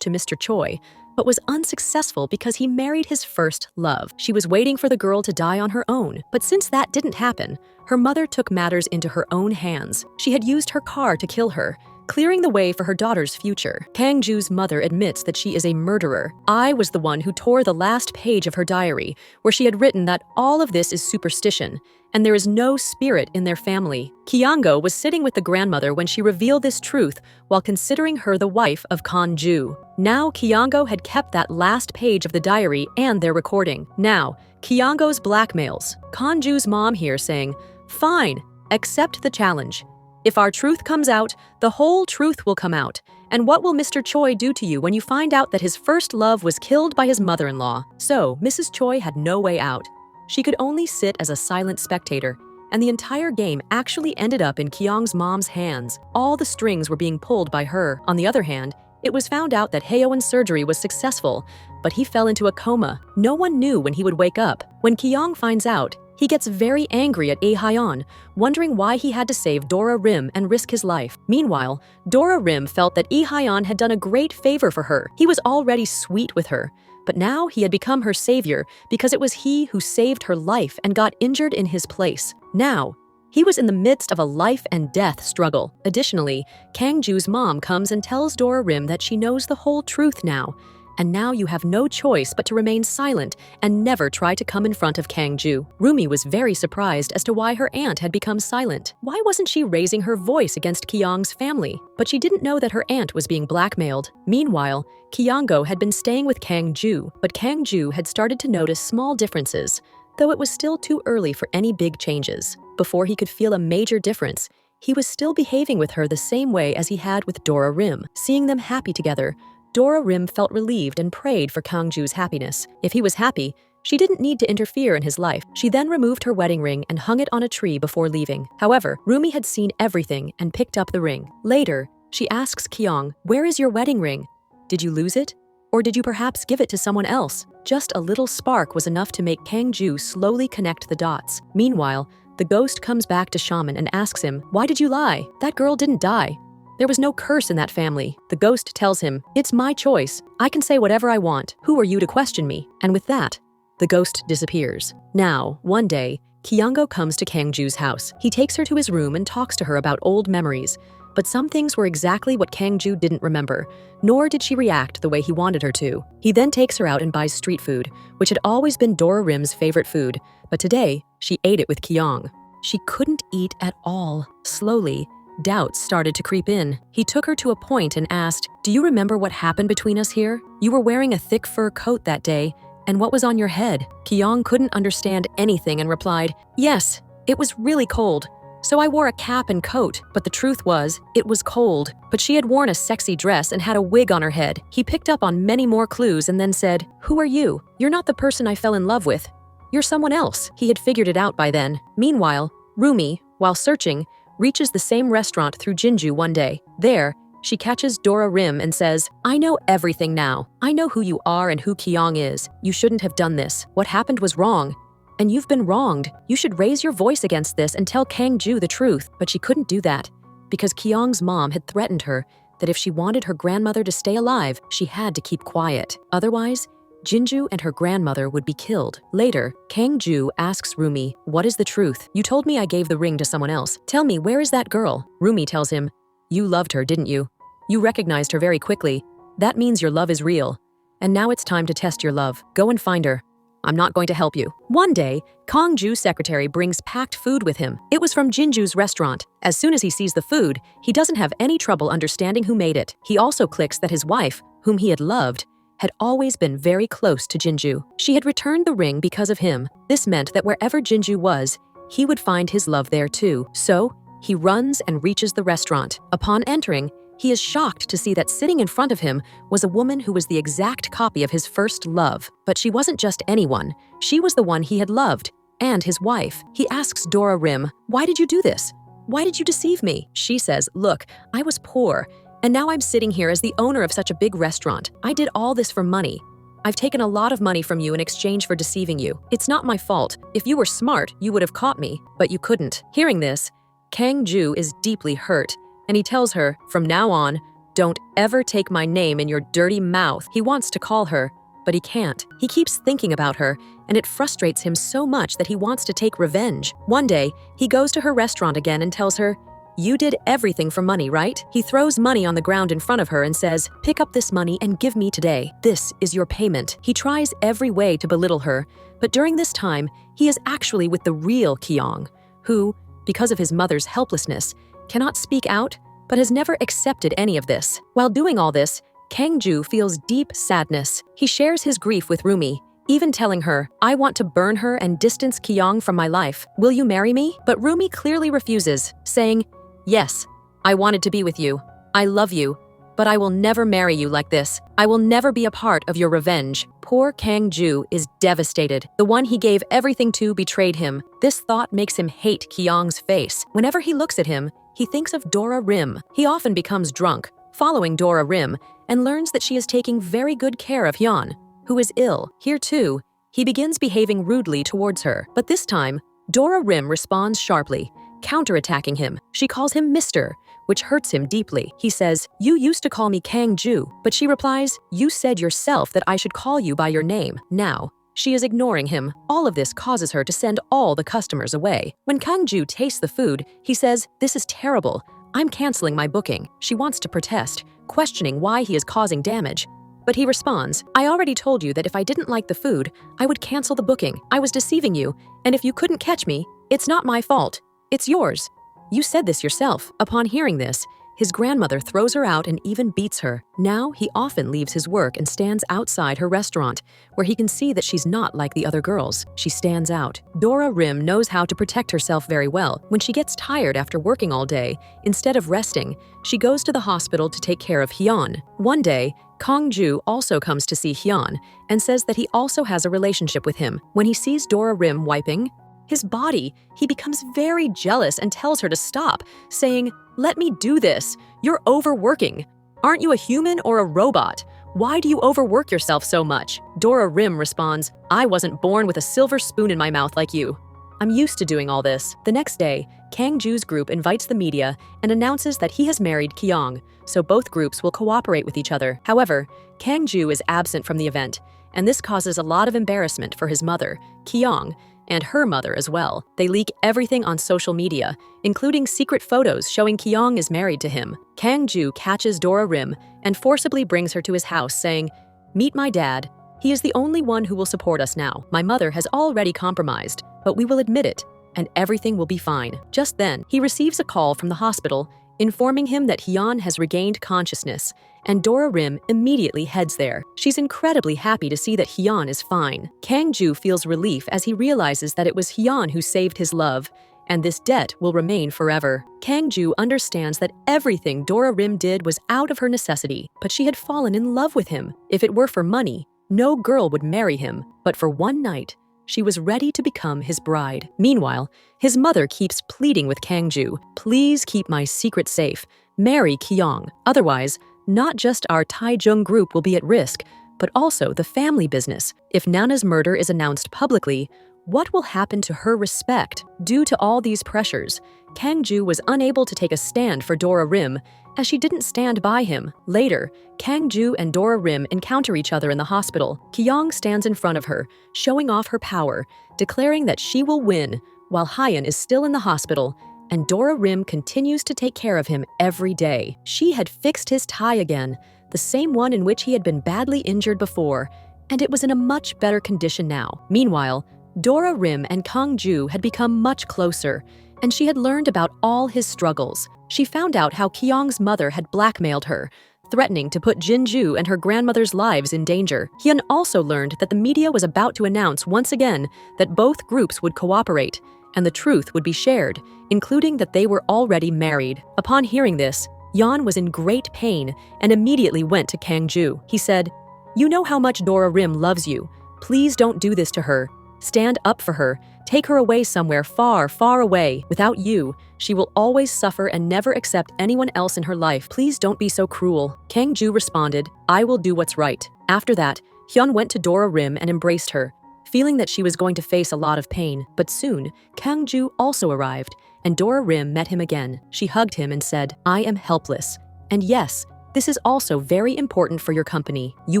to Mr. Choi, but was unsuccessful because he married his first love. She was waiting for the girl to die on her own, but since that didn't happen, her mother took matters into her own hands. She had used her car to kill her, clearing the way for her daughter's future. Kangju's mother admits that she is a murderer. I was the one who tore the last page of her diary, where she had written that all of this is superstition, and there is no spirit in their family. Kyunggo was sitting with the grandmother when she revealed this truth while considering her the wife of Kangju. Now Kyunggo had kept that last page of the diary and their recording. Now, Kyunggo's blackmails. Kangju's mom here saying, "Fine, accept the challenge. If our truth comes out, the whole truth will come out. And what will Mr. Choi do to you when you find out that his first love was killed by his mother-in-law?" So, Mrs. Choi had no way out. She could only sit as a silent spectator, and the entire game actually ended up in Kyung's mom's hands. All the strings were being pulled by her. On the other hand, it was found out that Haeyeon's surgery was successful, but he fell into a coma. No one knew when he would wake up. When Kyung finds out, he gets very angry at Haeyeon, wondering why he had to save Dora Rim and risk his life. Meanwhile, Dora Rim felt that Haeyeon had done a great favor for her. He was already sweet with her, but now he had become her savior because it was he who saved her life and got injured in his place. Now, he was in the midst of a life and death struggle. Additionally, Kangju's mom comes and tells Dora Rim that she knows the whole truth now, and now you have no choice but to remain silent and never try to come in front of Kangju. Rumi was very surprised as to why her aunt had become silent. Why wasn't she raising her voice against Kyung's family? But she didn't know that her aunt was being blackmailed. Meanwhile, Kyunggo had been staying with Kangju, but Kangju had started to notice small differences, though it was still too early for any big changes. Before he could feel a major difference, he was still behaving with her the same way as he had with Dora Rim. Seeing them happy together, Dora Rim felt relieved and prayed for Kangju's happiness. If he was happy, she didn't need to interfere in his life. She then removed her wedding ring and hung it on a tree before leaving. However, Rumi had seen everything and picked up the ring. Later, she asks Kyung, "Where is your wedding ring? Did you lose it? Or did you perhaps give it to someone else?" Just a little spark was enough to make Kangju slowly connect the dots. Meanwhile, the ghost comes back to Shaman and asks him, "Why did you lie? That girl didn't die. There was no curse in that family." The ghost tells him, "It's my choice. I can say whatever I want. Who are you to question me?" And with that, the ghost disappears. Now, one day, Kyunggo comes to Kangju's house. He takes her to his room and talks to her about old memories. But some things were exactly what Kangju didn't remember, nor did she react the way he wanted her to. He then takes her out and buys street food, which had always been Dora Rim's favorite food, but today, she ate it with Kyung. She couldn't eat at all. Slowly, doubts started to creep in. He took her to a point and asked, "Do you remember what happened between us here? You were wearing a thick fur coat that day, and what was on your head?" Kyung couldn't understand anything and replied, "Yes, it was really cold. So I wore a cap and coat, but the truth was, it was cold." But she had worn a sexy dress and had a wig on her head. He picked up on many more clues and then said, "Who are you? You're not the person I fell in love with. You're someone else." He had figured it out by then. Meanwhile, Rumi, while searching, reaches the same restaurant through Jinju one day. There, she catches Dora Rim and says, "I know everything now. I know who you are and who Kyung is. You shouldn't have done this. What happened was wrong. And you've been wronged. You should raise your voice against this and tell Kangju the truth." But she couldn't do that, because Kyung's mom had threatened her that if she wanted her grandmother to stay alive, she had to keep quiet. Otherwise, Jinju and her grandmother would be killed. Later, Kangju asks Rumi, "What is the truth? You told me I gave the ring to someone else. Tell me, where is that girl?" Rumi tells him, "You loved her, didn't you? You recognized her very quickly. That means your love is real. And now it's time to test your love. Go and find her. I'm not going to help you." One day, Kangju's secretary brings packed food with him. It was from Jinju's restaurant. As soon as he sees the food, he doesn't have any trouble understanding who made it. He also clicks that his wife, whom he had loved, had always been very close to Jinju. She had returned the ring because of him. This meant that wherever Jinju was, he would find his love there too. So, he runs and reaches the restaurant. Upon entering, he is shocked to see that sitting in front of him was a woman who was the exact copy of his first love. But she wasn't just anyone. She was the one he had loved, and his wife. He asks Dora Rim, "Why did you do this? Why did you deceive me?" She says, "Look, I was poor, and now I'm sitting here as the owner of such a big restaurant. I did all this for money. I've taken a lot of money from you in exchange for deceiving you. It's not my fault. If you were smart, you would have caught me, but you couldn't." Hearing this, Kang Ju is deeply hurt, and he tells her, "From now on, don't ever take my name in your dirty mouth." He wants to call her, but he can't. He keeps thinking about her, and it frustrates him so much that he wants to take revenge. One day, he goes to her restaurant again and tells her, "You did everything for money, right?" He throws money on the ground in front of her and says, "Pick up this money and give me today. This is your payment." He tries every way to belittle her, but during this time, he is actually with the real Kyong, who, because of his mother's helplessness, cannot speak out, but has never accepted any of this. While doing all this, Kang Ju feels deep sadness. He shares his grief with Rumi, even telling her, "I want to burn her and distance Kyong from my life. Will you marry me?" But Rumi clearly refuses, saying, "Yes, I wanted to be with you. I love you, but I will never marry you like this. I will never be a part of your revenge." Poor Kang Ju is devastated. The one he gave everything to betrayed him. This thought makes him hate Kyong's face. Whenever he looks at him, he thinks of Dora Rim. He often becomes drunk, following Dora Rim, and learns that she is taking very good care of Hyun, who is ill. Here too, he begins behaving rudely towards her. But this time, Dora Rim responds sharply, counterattacking him. She calls him Mr., which hurts him deeply. He says, "You used to call me Kang Ju," but she replies, "You said yourself that I should call you by your name." Now, she is ignoring him. All of this causes her to send all the customers away. When Kang Ju tastes the food, he says, "This is terrible. I'm canceling my booking." She wants to protest, questioning why he is causing damage. But he responds, "I already told you that if I didn't like the food, I would cancel the booking. I was deceiving you, and if you couldn't catch me, it's not my fault. It's yours. You said this yourself." Upon hearing this, his grandmother throws her out and even beats her. Now, he often leaves his work and stands outside her restaurant, where he can see that she's not like the other girls. She stands out. Dora Rim knows how to protect herself very well. When she gets tired after working all day, instead of resting, she goes to the hospital to take care of Hyun. One day, Kang Ju also comes to see Hyun and says that he also has a relationship with him. When he sees Dora Rim wiping his body, he becomes very jealous and tells her to stop, saying, "Let me do this. You're overworking. Aren't you a human or a robot? Why do you overwork yourself so much?" Dora Rim responds, "I wasn't born with a silver spoon in my mouth like you. I'm used to doing all this." The next day, Kang Ju's group invites the media and announces that he has married Kyong, so both groups will cooperate with each other. However, Kang Ju is absent from the event, and this causes a lot of embarrassment for his mother, Kyong, and her mother as well. They leak everything on social media, including secret photos showing Kyong is married to him. Kang Ju catches Dora Rim and forcibly brings her to his house, saying, "Meet my dad. He is the only one who will support us now. My mother has already compromised, but we will admit it, and everything will be fine." Just then, he receives a call from the hospital, informing him that Hyun has regained consciousness, and Dora Rim immediately heads there. She's incredibly happy to see that Hyun is fine. Kang Ju feels relief as he realizes that it was Hyun who saved his love, and this debt will remain forever. Kang Ju understands that everything Dora Rim did was out of her necessity, but she had fallen in love with him. If it were for money, no girl would marry him, but for one night, she was ready to become his bride. Meanwhile, his mother keeps pleading with Kang Ju, "Please keep my secret safe. Marry Kyong. Otherwise, not just our Taejung group will be at risk, but also the family business. If Nana's murder is announced publicly, what will happen to her respect?" Due to all these pressures, Kang Ju was unable to take a stand for Dora Rim, as she didn't stand by him. Later, Kang Ju and Dora Rim encounter each other in the hospital. Kyong stands in front of her, showing off her power, declaring that she will win, while Hyun is still in the hospital, and Dora Rim continues to take care of him every day. She had fixed his tie again, the same one in which he had been badly injured before, and it was in a much better condition now. Meanwhile, Dora Rim and Kang Ju had become much closer, and she had learned about all his struggles. She found out how Kyong's mother had blackmailed her, threatening to put Jinju and her grandmother's lives in danger. Hyun also learned that the media was about to announce once again that both groups would cooperate, and the truth would be shared, including that they were already married. Upon hearing this, Yeon was in great pain and immediately went to Kang-ju. He said, "You know how much Dora Rim loves you. Please don't do this to her. Stand up for her. Take her away somewhere far, far away. Without you, she will always suffer and never accept anyone else in her life. Please don't be so cruel." Kang-ju responded, "I will do what's right." After that, Hyun went to Dora Rim and embraced her, feeling that she was going to face a lot of pain. But soon, Kang-ju also arrived, and Dora Rim met him again. She hugged him and said, "I am helpless. And yes, this is also very important for your company. You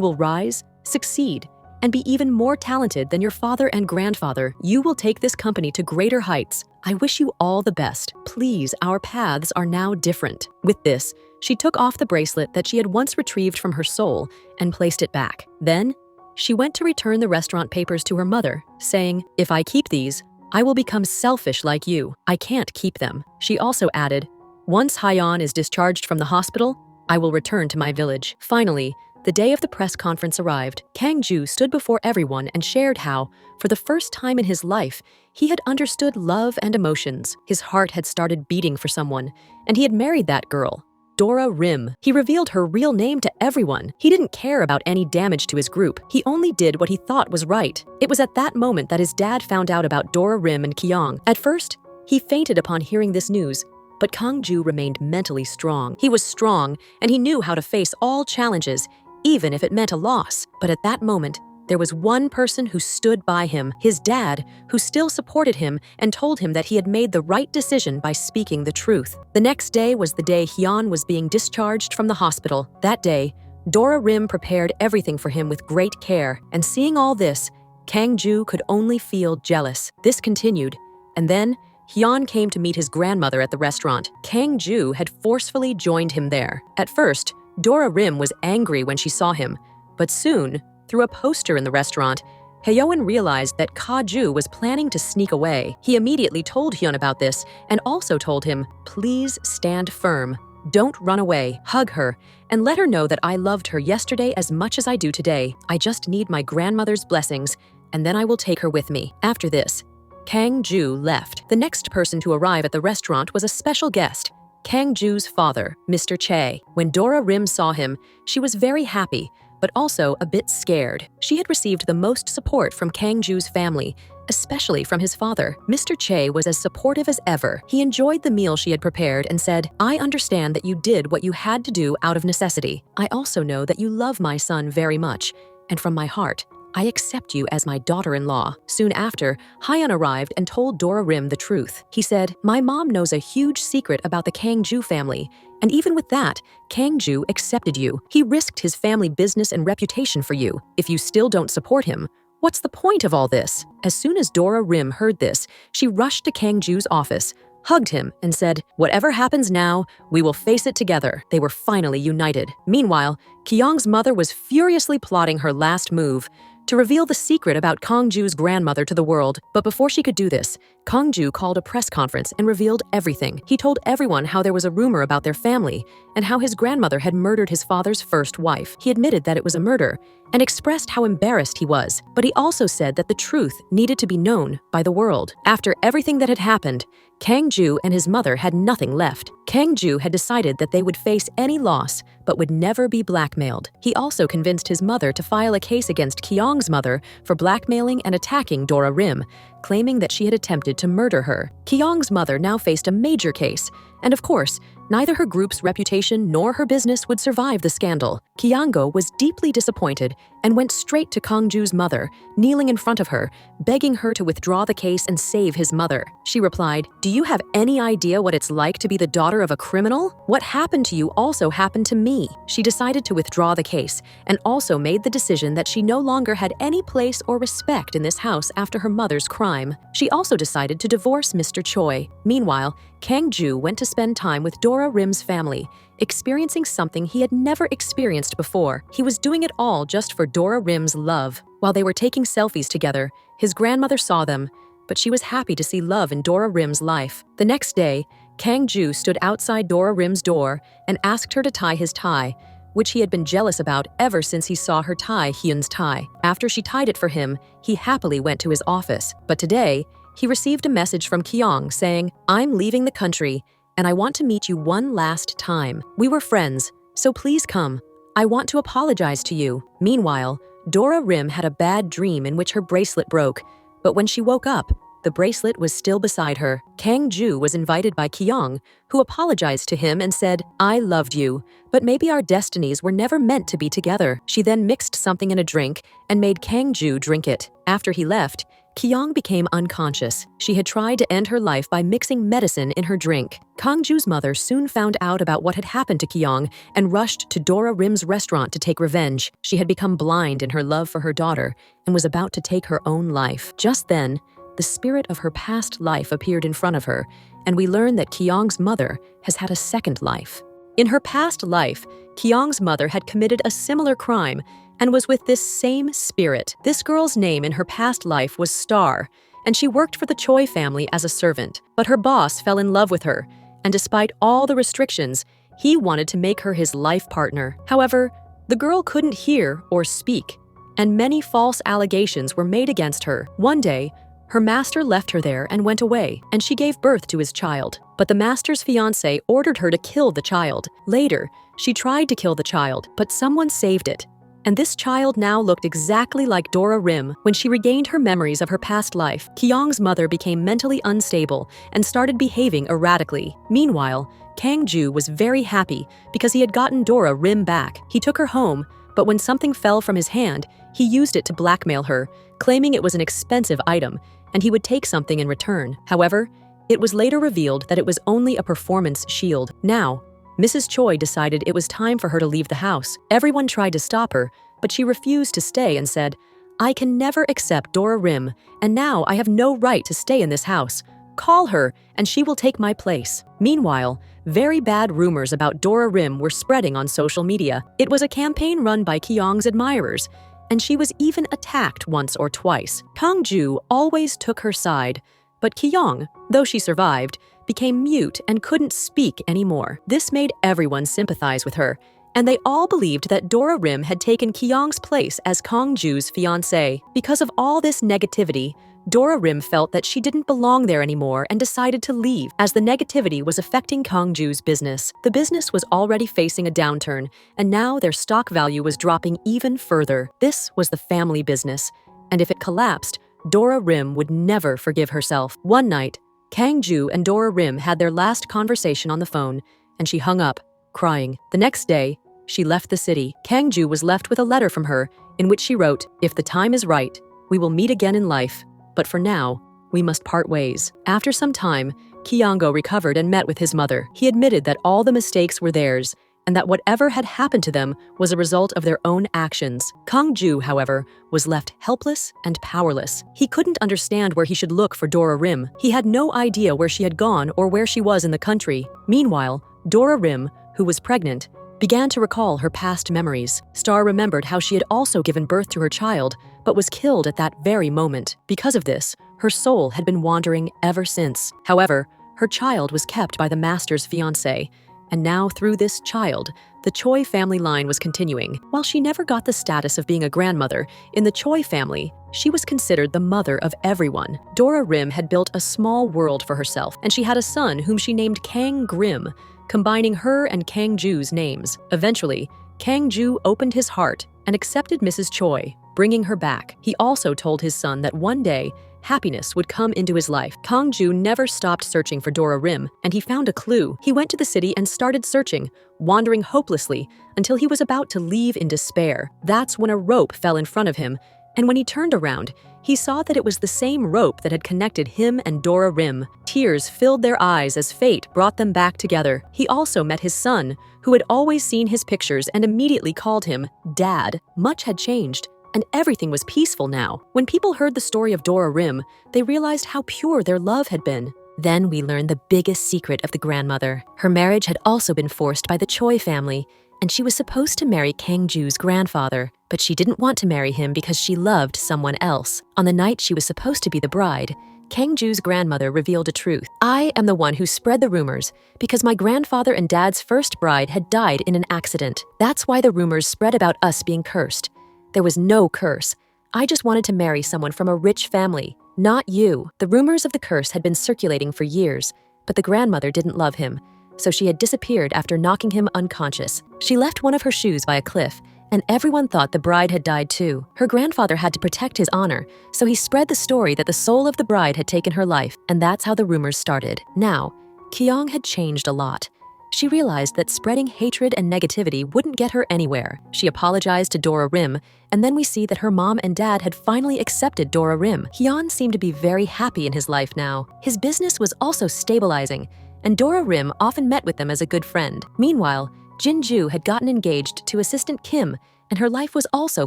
will rise, succeed, and be even more talented than your father and grandfather. You will take this company to greater heights. I wish you all the best. Please, our paths are now different." With this, she took off the bracelet that she had once retrieved from her soul and placed it back. Then, she went to return the restaurant papers to her mother, saying, "If I keep these, I will become selfish like you. I can't keep them." She also added, "Once Hyeon is discharged from the hospital, I will return to my village." Finally, the day of the press conference arrived. Kang-ju stood before everyone and shared how, for the first time in his life, he had understood love and emotions. His heart had started beating for someone, and he had married that girl, Dora Rim. He revealed her real name to everyone. He didn't care about any damage to his group. He only did what he thought was right. It was at that moment that his dad found out about Dora Rim and Kyung. At first, he fainted upon hearing this news, but Kang-ju remained mentally strong. He was strong, and he knew how to face all challenges, even if it meant a loss. But at that moment, there was one person who stood by him, his dad, who still supported him and told him that he had made the right decision by speaking the truth. The next day was the day Hyun was being discharged from the hospital. That day, Dora Rim prepared everything for him with great care, and seeing all this, Kang-ju could only feel jealous. This continued, and then Hyun came to meet his grandmother at the restaurant. Kang-ju had forcefully joined him there. At first, Dora Rim was angry when she saw him, but soon, through a poster in the restaurant, Haeyeon realized that Ka-ju was planning to sneak away. He immediately told Hyun about this and also told him, "Please stand firm. Don't run away. Hug her and let her know that I loved her yesterday as much as I do today. I just need my grandmother's blessings, and then I will take her with me." After this, Kang-ju left. The next person to arrive at the restaurant was a special guest, Kang-ju's father, Mr. Chae. When Dora Rim saw him, she was very happy, but also a bit scared. She had received the most support from Kang-ju's family, especially from his father. Mr. Chae was as supportive as ever. He enjoyed the meal she had prepared and said, "I understand that you did what you had to do out of necessity. I also know that you love my son very much, and from my heart, I accept you as my daughter-in-law." Soon after, Hyun arrived and told Dora Rim the truth. He said, "My mom knows a huge secret about the Kang-ju family, and even with that, Kang-ju accepted you. He risked his family business and reputation for you. If you still don't support him, what's the point of all this?" As soon as Dora Rim heard this, she rushed to Kang-ju's office, hugged him, and said, "Whatever happens now, we will face it together." They were finally united. Meanwhile, Kyung's mother was furiously plotting her last move, to reveal the secret about Kang-ju's grandmother to the world. But before she could do this, Kang-ju called a press conference and revealed everything. He told everyone how there was a rumor about their family and how his grandmother had murdered his father's first wife. He admitted that it was a murder and expressed how embarrassed he was, but he also said that the truth needed to be known by the world. After everything that had happened, Kang-ju and his mother had nothing left. Kang-ju had decided that they would face any loss, but would never be blackmailed. He also convinced his mother to file a case against Kyung's mother for blackmailing and attacking Dora Rim, claiming that she had attempted to murder her. Kyung's mother now faced a major case, and of course, neither her group's reputation nor her business would survive the scandal. Kyungo was deeply disappointed and went straight to Kang-ju's mother, kneeling in front of her, begging her to withdraw the case and save his mother. She replied, "Do you have any idea what it's like to be the daughter of a criminal? What happened to you also happened to me." She decided to withdraw the case and also made the decision that she no longer had any place or respect in this house after her mother's crime. She also decided to divorce Mr. Choi. Meanwhile, Kang-ju went to spend time with Dora Rim's family, experiencing something he had never experienced before. He was doing it all just for Dora Rim's love. While they were taking selfies together, his grandmother saw them, but she was happy to see love in Dora Rim's life. The next day, Kang-ju stood outside Dora Rim's door and asked her to tie his tie, which he had been jealous about ever since he saw her tie Hyun's tie. After she tied it for him, he happily went to his office. But today, he received a message from Kyung saying, "I'm leaving the country, and I want to meet you one last time. We were friends, so please come. I want to apologize to you." Meanwhile, Dora Rim had a bad dream in which her bracelet broke, but when she woke up, the bracelet was still beside her. Kang Ju was invited by Kyung, who apologized to him and said, "I loved you, but maybe our destinies were never meant to be together." She then mixed something in a drink and made Kang Ju drink it. After he left, Kyung became unconscious. She had tried to end her life by mixing medicine in her drink. Kang Ju's mother soon found out about what had happened to Kyung and rushed to Dora Rim's restaurant to take revenge. She had become blind in her love for her daughter and was about to take her own life. Just then, the spirit of her past life appeared in front of her, and we learn that Kyung's mother has had a second life. In her past life, Kyung's mother had committed a similar crime and was with this same spirit. This girl's name in her past life was Star, and she worked for the Choi family as a servant. But her boss fell in love with her, and despite all the restrictions, he wanted to make her his life partner. However, the girl couldn't hear or speak, and many false allegations were made against her. One day, her master left her there and went away, and she gave birth to his child. But the master's fiancé ordered her to kill the child. Later, she tried to kill the child, but someone saved it. And this child now looked exactly like Dora Rim. When she regained her memories of her past life, Kyung's mother became mentally unstable and started behaving erratically. Meanwhile, Kang Ju was very happy because he had gotten Dora Rim back. He took her home, but when something fell from his hand, he used it to blackmail her, claiming it was an expensive item, and he would take something in return. However, it was later revealed that it was only a performance shield. Now, Mrs. Choi decided it was time for her to leave the house. Everyone tried to stop her, but she refused to stay and said, "I can never accept Dora Rim, and now I have no right to stay in this house. Call her, and she will take my place." Meanwhile, very bad rumors about Dora Rim were spreading on social media. It was a campaign run by Kyung's admirers, and she was even attacked once or twice. Kang Ju always took her side, but Kyung, though she survived, became mute and couldn't speak anymore. This made everyone sympathize with her, and they all believed that Dora Rim had taken Kyung's place as Kang Ju's fiancé. Because of all this negativity, Dora Rim felt that she didn't belong there anymore and decided to leave, as the negativity was affecting Kang Ju's business. The business was already facing a downturn, and now their stock value was dropping even further. This was the family business, and if it collapsed, Dora Rim would never forgive herself. One night, Kang Ju and Dora Rim had their last conversation on the phone, and she hung up, crying. The next day, she left the city. Kang Ju was left with a letter from her in which she wrote, "If the time is right, we will meet again in life, but for now, we must part ways." After some time, Kyungo recovered and met with his mother. He admitted that all the mistakes were theirs, and that whatever had happened to them was a result of their own actions. Kang Ju, however, was left helpless and powerless. He couldn't understand where he should look for Dora Rim. He had no idea where she had gone or where she was in the country. Meanwhile, Dora Rim, who was pregnant, began to recall her past memories. Star remembered how she had also given birth to her child, but was killed at that very moment. Because of this, her soul had been wandering ever since. However, her child was kept by the master's fiancé, and now through this child, the Choi family line was continuing. While she never got the status of being a grandmother, in the Choi family, she was considered the mother of everyone. Dora Rim had built a small world for herself, and she had a son whom she named Kang Grim, combining her and Kang Ju's names. Eventually, Kang Ju opened his heart and accepted Mrs. Choi, bringing her back. He also told his son that one day, happiness would come into his life. Kang Ju never stopped searching for Dora Rim, and he found a clue. He went to the city and started searching, wandering hopelessly until he was about to leave in despair. That's when a rope fell in front of him, and when he turned around, he saw that it was the same rope that had connected him and Dora Rim. Tears filled their eyes as fate brought them back together. He also met his son, who had always seen his pictures and immediately called him Dad. Much had changed, and everything was peaceful now. When people heard the story of Dora Rim, they realized how pure their love had been. Then we learned the biggest secret of the grandmother. Her marriage had also been forced by the Choi family, and she was supposed to marry Kang Ju's grandfather, but she didn't want to marry him because she loved someone else. On the night she was supposed to be the bride, Kangju's grandmother revealed a truth. I am the one who spread the rumors because my grandfather and dad's first bride had died in an accident. That's why the rumors spread about us being cursed. There was no curse. I just wanted to marry someone from a rich family, not you. The rumors of the curse had been circulating for years, but the grandmother didn't love him, so she had disappeared after knocking him unconscious. She left one of her shoes by a cliff, and everyone thought the bride had died too. Her grandfather had to protect his honor, so he spread the story that the soul of the bride had taken her life, and that's how the rumors started. Now, Kyung had changed a lot. She realized that spreading hatred and negativity wouldn't get her anywhere. She apologized to Dora Rim, and then we see that her mom and dad had finally accepted Dora Rim. Hyun seemed to be very happy in his life now. His business was also stabilizing, and Dora Rim often met with them as a good friend. Meanwhile, Jin-ju had gotten engaged to assistant Kim, and her life was also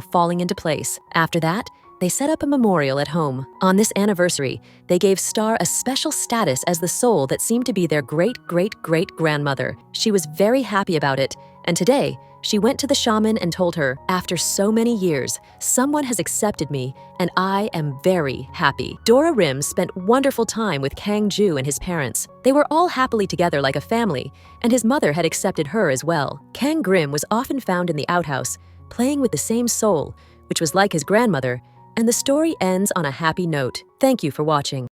falling into place. After that, they set up a memorial at home. On this anniversary, they gave Star a special status as the soul that seemed to be their great-great-great-grandmother. She was very happy about it, and today, she went to the shaman and told her, after so many years, someone has accepted me, and I am very happy. Dora Rim spent wonderful time with Kang-ju and his parents. They were all happily together like a family, and his mother had accepted her as well. Kang Grim was often found in the outhouse, playing with the same soul, which was like his grandmother, and the story ends on a happy note. Thank you for watching.